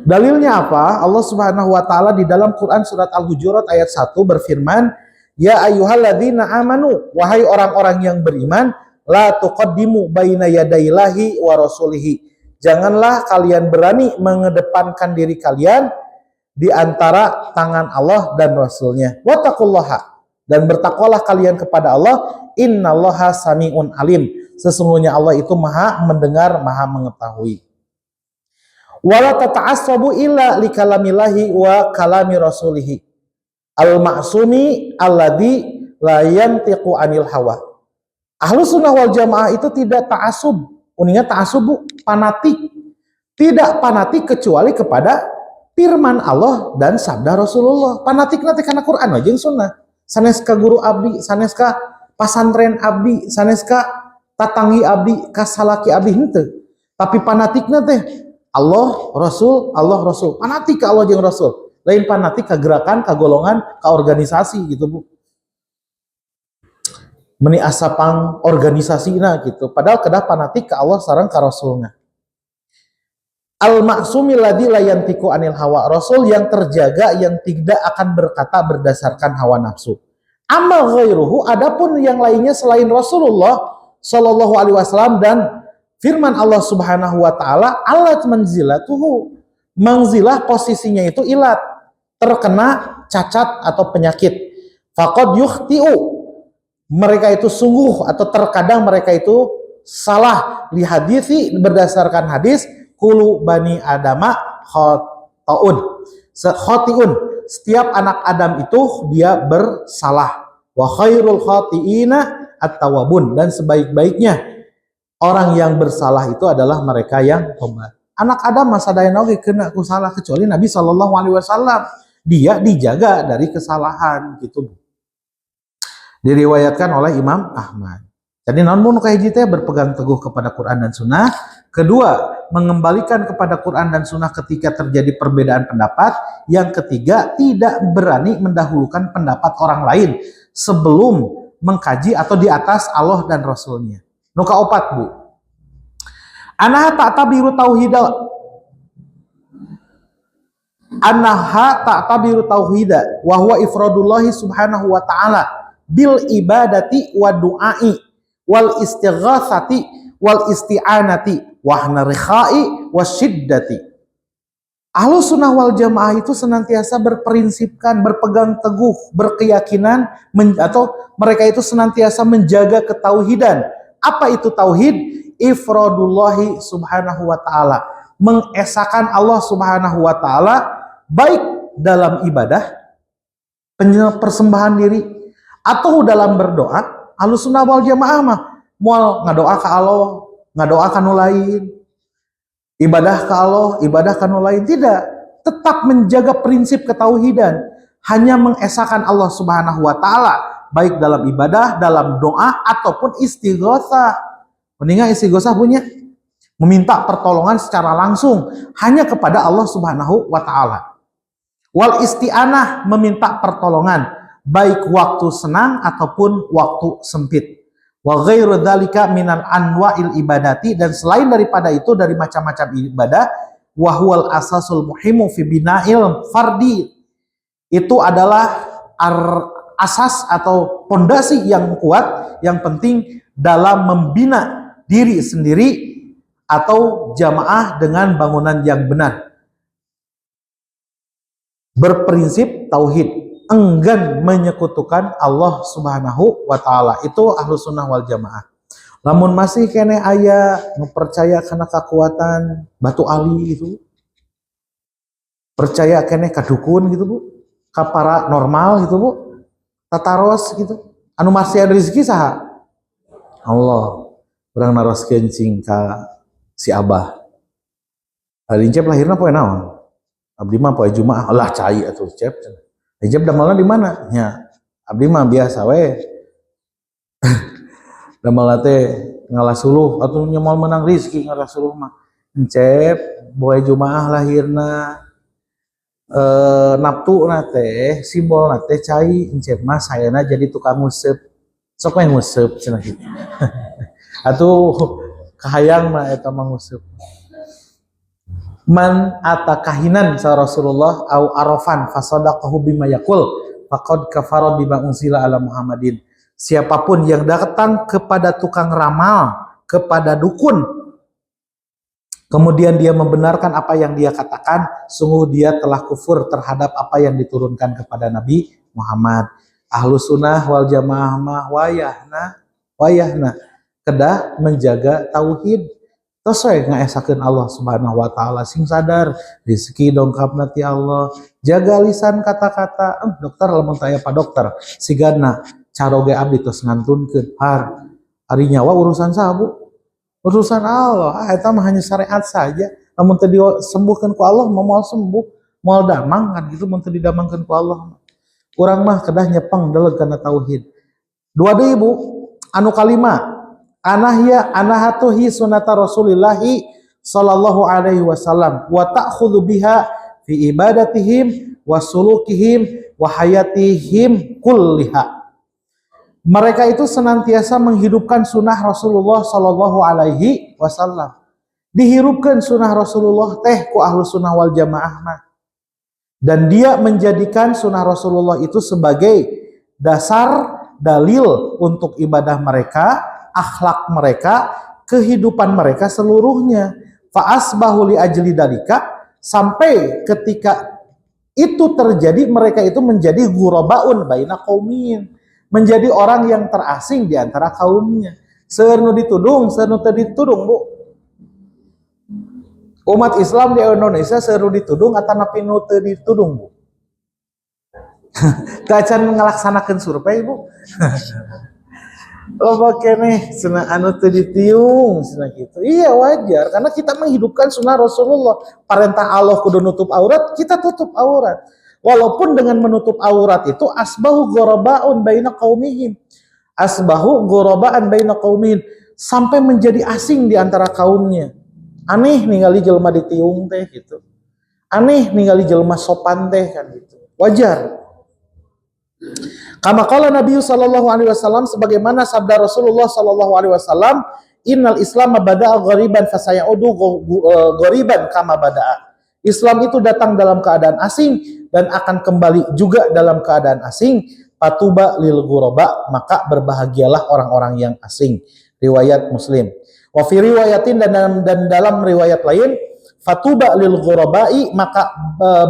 Dalilnya apa? Allah Subhanahu wa taala di dalam Quran surat Al-Hujurat ayat 1 berfirman, ya ayyuhalladzina amanu, wahai orang-orang yang beriman, la tuqaddimu baina yadayillahi wa rasulihi. Janganlah kalian berani mengedepankan diri kalian di antara tangan Allah dan Rasulnya. Wattaqullaha, dan bertakwalah kalian kepada Allah. Innallaha sami'un alim, sesungguhnya Allah itu maha mendengar, maha mengetahui. Wala tata'assabu illa likalamillahi wa kalami rasulihi al-ma'sumi alladzi la yantiqu anil hawa. Ahlus Sunnah wal Jamaah itu tidak ta'assub. Uninya ta'assub, Bu, fanatik. Tidak fanatik kecuali kepada firman Allah dan sabda Rasulullah. Fanatik nanti karena Quran aja yang Sunnah. Sanes ka guru abdi, sanes ka pasantren abdi, sanes ka tatangi abdi, kasalaki abdi henteu. Tapi fanatik teh Allah Rasul, Allah Rasul. Fanatik ka Allah jeung Rasul. Lain fanatik ka gerakan, ka golongan, ka organisasi gitu, Bu. Meni asapang organisasina gitu. Padahal kedah fanatik ka Allah sareng ka Rasulna. Al-ma'sumil ladzi la yantiqu anil hawa, Rasul yang terjaga, yang tidak akan berkata berdasarkan hawa nafsu. Amma ghairuhu, adapun yang lainnya selain Rasulullah sallallahu alaihi wasallam dan firman Allah Subhanahu wa taala, alat manzilatuhu, manzilah posisinya itu ilat, terkena cacat atau penyakit. Faqad yukhti'u, mereka itu sungguh atau terkadang mereka itu salah li hadisi, berdasarkan hadis kulu bani adama khotiun, setiap anak Adam itu dia bersalah. Wa khairul khotiina at-tawwabun, dan sebaik-baiknya orang yang bersalah itu adalah mereka yang tobat. Anak Adam masa dayana oge kena ku salah, kecuali Nabi Shallallahu Alaihi Wasallam dia dijaga dari kesalahan gitu. Diriwayatkan oleh Imam Ahmad. Jadi namun kahiji teh berpegang teguh kepada Quran dan Sunnah. Kedua, mengembalikan kepada Quran dan Sunnah ketika terjadi perbedaan pendapat. Yang ketiga, tidak berani mendahulukan pendapat orang lain sebelum mengkaji atau di atas Allah dan Rasulnya. Nuka opat bu. Anaha ta'tabiru tauhida. Anaha ta'tabiru tauhida. Wahuwa ifradullahi subhanahu wa ta'ala bil ibadati wa du'ai wal istighatsati wal isti'anati wahna rikhai wasyiddati. Ahlus sunnah wal jamaah itu senantiasa berprinsipkan, berpegang teguh, berkeyakinan atau mereka itu senantiasa menjaga ketauhidan. Apa itu tauhid? Ifradullahi subhanahu wa ta'ala, mengesahkan Allah subhanahu wa ta'ala baik dalam ibadah, persembahan diri, atau dalam berdoa. Ahlus sunnah wal jamaah mah moal ngadoa ka Allah, ngadoa ka nu lain, ibadah ka Allah, ibadah ka nu lain, tidak. Tetap menjaga prinsip ketauhidan, hanya mengesahkan Allah subhanahu wa ta'ala baik dalam ibadah, dalam doa, ataupun istighosah. Mendingan istighosah punya meminta pertolongan secara langsung hanya kepada Allah subhanahu wa ta'ala. Wal isti'anah, meminta pertolongan baik waktu senang ataupun waktu sempit. Wa ghairu dzalika minal anwa'il ibadati, dan selain daripada itu dari macam-macam ibadah, wa huwal asasul muhimu fi bina'il fardi, itu adalah asas atau pondasi yang kuat, yang penting dalam membina diri sendiri atau jamaah dengan bangunan yang benar. Berprinsip tauhid, enggan menyekutukan Allah subhanahu wa ta'ala. Itu ahlus sunnah wal jamaah. Lamun masih kene aya percaya karena kekuatan batu ali itu, percaya kene kadukun gitu bu, ka paranormal gitu bu, tataros gitu, anu masih rezeki saha? Allah. Urang naroskeun cing ka si Abah. Hari Cep lahirna poe naon? Abdi mah poe Jumaah. Lah cai atuh Cep. Cep damalna di mana? Nya. Abdi mah biasa we. Damalna teh ngalasuluh atuh nya moal menang rezeki ngalasuluh mah. Cep poe Jumaah lahirna naptuna teh simbolna teh cai. Cep mah sayana jadi tukang nguseup. Sok we nguseup cenah kitu. Atuh kahayang mah eta manguseup. Man atakahinan sa Rasulullah au arafan fasadaqahu bima yaqul faqad kafara bima unsila ala Muhammadin. Siapapun yang datang kepada tukang ramal, kepada dukun, kemudian dia membenarkan apa yang dia katakan, sungguh dia telah kufur terhadap apa yang diturunkan kepada Nabi Muhammad. Ahlus sunnah wal jamaah mah wayahna kedah menjaga tauhid, terus we ngaesakeun Allah subhanahu wa ta'ala, sing sadar rezeki dongkapna ti Allah, jaga lisan kata-kata. Dokter lamun teu aya pa dokter sigana caroge abdi tos ngantunkeun har ari nyawa urusan saha bu? Urusan Allah. Eta mah hanya syariat saja. Lamun teu disembuhkeun ku Allah moal sembuh, moal damang kan gitu, mun teu didamangkeun ku Allah. Urang mah kedah nyepeng deuleuh kana tauhid. Dua deui bu, anu kalima, anahatuhi sunata Rasulillahi sallallahu alaihi wasallam wa ta'khudhu biha fi ibadatihim wa sulukihim wa hayatihim kulliha. Mereka itu senantiasa menghidupkan sunnah Rasulullah sallallahu alaihi wasallam. Dihirupkan sunnah Rasulullah teh ku ahlu sunnah wal jamaah mah. Dan dia menjadikan sunnah Rasulullah itu sebagai dasar dalil untuk ibadah mereka, akhlak mereka, kehidupan mereka seluruhnya. Fa'asbahu li ajli dalika, sampai ketika itu terjadi mereka itu menjadi ghurabaun baina qaumin, menjadi orang yang terasing di antara kaumnya. Seueur nu ditudung, seueur nu teu ditudung bu. Umat Islam di Indonesia seueur nu ditudung atanapi nu teu ditudung bu. Teu acan ngalaksanakeun survei bu. Loba keneh cenah anu teu ditiung cenah gitu. Iya wajar karena kita menghidupkan sunnah Rasulullah. Perintah Allah kudu nutup aurat, kita tutup aurat. Walaupun dengan menutup aurat itu asbahu ghurabaun baina qaumihim. Asbahu ghurabaan baina qaumihim, sampai menjadi asing di antara kaumnya. Aneh ningali jelema ditiung teh gitu. Aneh ningali jelema sopan teh kan gitu. Wajar. Kama qala Nabi sallallahu alaihi wasallam, sebagaimana sabda Rasulullah sallallahu alaihi wasallam, innal Islam bada'a ghariban fasayaudu ghariban kama bada'a. Islam itu datang dalam keadaan asing dan akan kembali juga dalam keadaan asing. Patuba lil ghuraba, maka berbahagialah orang-orang yang asing. Riwayat Muslim. Wa fi riwayatin, dan dalam riwayat lain, fatuba lil ghurabai, maka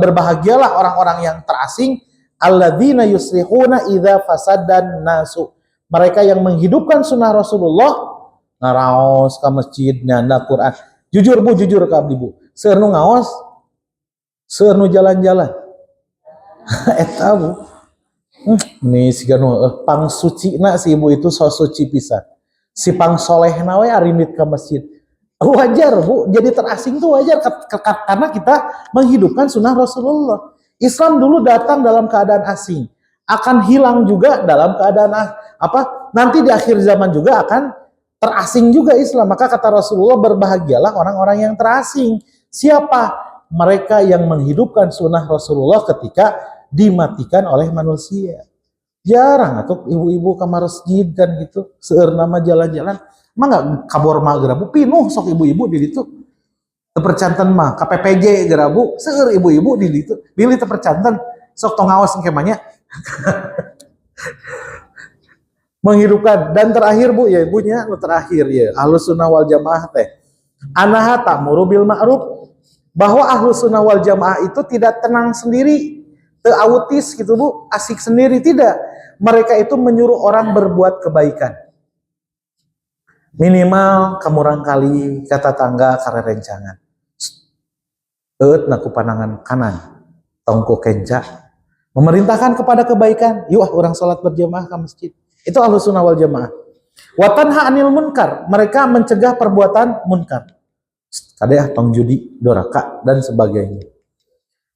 berbahagialah orang-orang yang terasing. Alladzina yuslihuna idza fasadan nasu, mereka yang menghidupkan sunnah Rasulullah, ngaraos ka masjid nyanda Quran. Jujur Bu, jujur ka abdi Bu, seueur nu ngaos, seueur nu jalan-jalan. Eta Bu, nih siga nu pang sucina si ibu itu so suci pisan. Si pang solehna we arinit ka masjid. Wajar Bu, jadi terasing tuh wajar karena kita menghidupkan sunnah Rasulullah. Islam dulu datang dalam keadaan asing, akan hilang juga dalam keadaan nanti di akhir zaman juga akan terasing juga Islam. Maka kata Rasulullah, berbahagialah orang-orang yang terasing. Siapa? Mereka yang menghidupkan sunnah Rasulullah ketika dimatikan oleh manusia. Jarang atau ibu-ibu ke masjid kan gitu, seueur nama jalan-jalan, mah nggak kabur mah gerabu pinuh sok ibu-ibu di situ. Tepercantan mah KPPJ gerabu seueur ibu-ibu di ditu pilih tepercantan sok tong ngawas kemanya. Menghidupkan. Dan terakhir Bu ya, ibunya terakhir ya, Ahlus Sunnah wal Jamaah teh anaha ta'muru bil ma'ruf, bahwa Ahlus Sunnah wal Jamaah itu tidak tenang sendiri, teu autis gitu Bu, asik sendiri, tidak. Mereka itu menyuruh orang berbuat kebaikan. Minimal kamurang kali kata tangga karerencangan. Naku panangan kanan, tongko kenca, memerintahkan kepada kebaikan. Yuk orang sholat berjamaah ke masjid. Itu Ahlus Sunnah wal Jamaah. Wa tanha anil munkar, mereka mencegah perbuatan munkar. Kadeh tong judi, doraka dan sebagainya.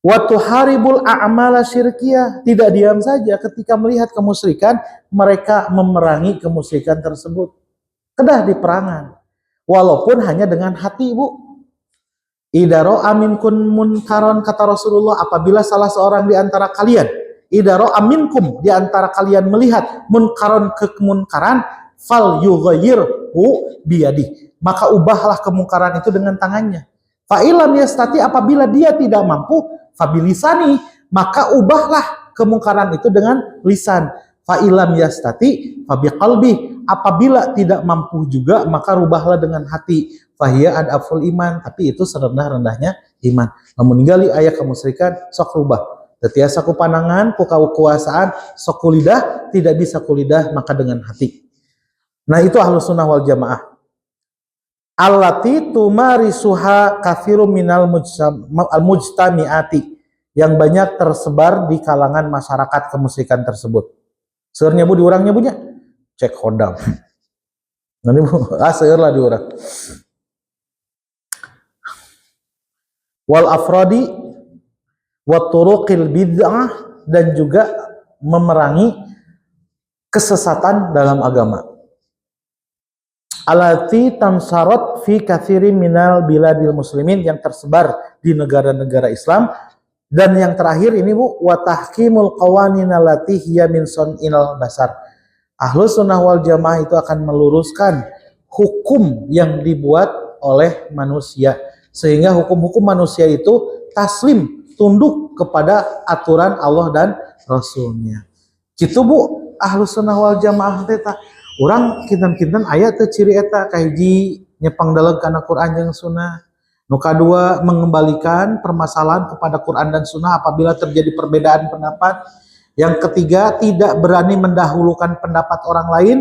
Wa tuharibul a'mala syirkiyah, tidak diam saja ketika melihat kemusyrikan, mereka memerangi kemusyrikan tersebut. Kedah di perangan. Walaupun hanya dengan hati Bu. Idaro aminkum munkaron, kata Rasulullah, apabila salah seorang di antara kalian, idaro aminkum, di antara kalian melihat munkaron, kemunkaran, fal yughayyirhu biyadi, maka ubahlah kemungkaran itu dengan tangannya. Fa ilam yastati, apabila dia tidak mampu, fabilisani, maka ubahlah kemungkaran itu dengan lisan. Fa ilam yastati fabiqalbi, apabila tidak mampu juga, maka rubahlah dengan hati. Fahiyya adaful iman, tapi itu serendah-rendahnya iman. Namun ninggali aya kemusyrikan sok rubah. Tetiasa ku panangan, ku kekuasaan, sok kulidah, tidak bisa kulidah, maka dengan hati. Nah itu Ahlus Sunnah wal Jamaah. Allati tumarisuha katsirum minal mujtami'ati, yang banyak tersebar di kalangan masyarakat kemusyrikan tersebut. Seurnya Bu, diurangnya Bunya, cek hodam. Nanti Bu, seur lah diurang. Wal afradi wa turuqil bid'ah, dan juga memerangi kesesatan dalam agama. Alati tamsarot fi katsiri minal biladil muslimin, yang tersebar di negara-negara Islam. Dan yang terakhir ini Bu, wa tahkimul qawanin allati hiya min sun'il basar. Ahlus Sunnah wal Jamaah itu akan meluruskan hukum yang dibuat oleh manusia, sehingga hukum-hukum manusia itu taslim, tunduk kepada aturan Allah dan Rasulnya. Gitu Bu, Ahlus Sunnah wal Jamaah teh. Urang kinten-kinten aya teu ciri eta, kahiji nyepang daleg kana Quran jeung Sunnah. Nu kadua, mengembalikan permasalahan kepada Quran dan Sunnah apabila terjadi perbedaan pendapat. Yang ketiga, tidak berani mendahulukan pendapat orang lain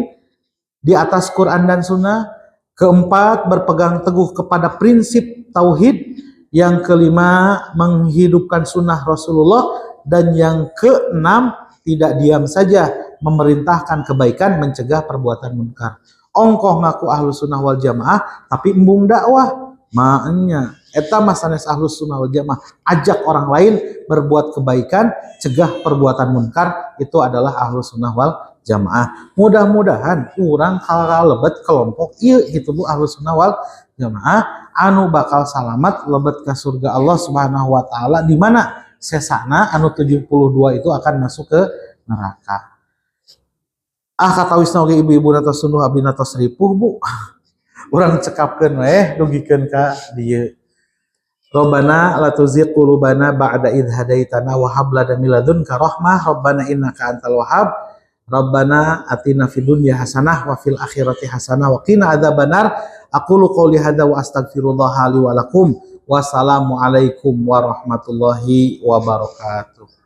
di atas Quran dan Sunnah. Keempat, berpegang teguh kepada prinsip tauhid. Yang kelima, menghidupkan sunnah Rasulullah. Dan yang keenam, tidak diam saja memerintahkan kebaikan, mencegah perbuatan munkar. Ongkoh ngaku ahlus sunnah wal jamaah tapi embung dakwah makanya eta masanes ahlus sunnah wal jamaah ajak orang lain berbuat kebaikan, cegah perbuatan munkar, itu adalah ahlus sunnah wal jamaah. Mudah-mudahan urang kalebet kelompok ieu gitu Bu ahlus sunnah wal jamaah anu bakal salamat lebet ke surga Allah Subhanahu wa taala, di mana sesana anu 72 itu akan masuk ke neraka. Kata wisna oge ibu-ibu natos sunduh abdi natos ripuh Bu. Urang cekapkeun we dugikeun ka dieu. Rabbana la tuzigh qulubana ba'da idh hadaitana wa hab lana min ladunka rahmah rabbana innaka antal wahhab. Rabbana atina fid dunya hasanah wa fil akhirati hasanah wa qina adzabannar. Aqulu qouli hadza wa astaghfirullah li wa lakum. Wassalamu alaikum warahmatullahi wabarakatuh.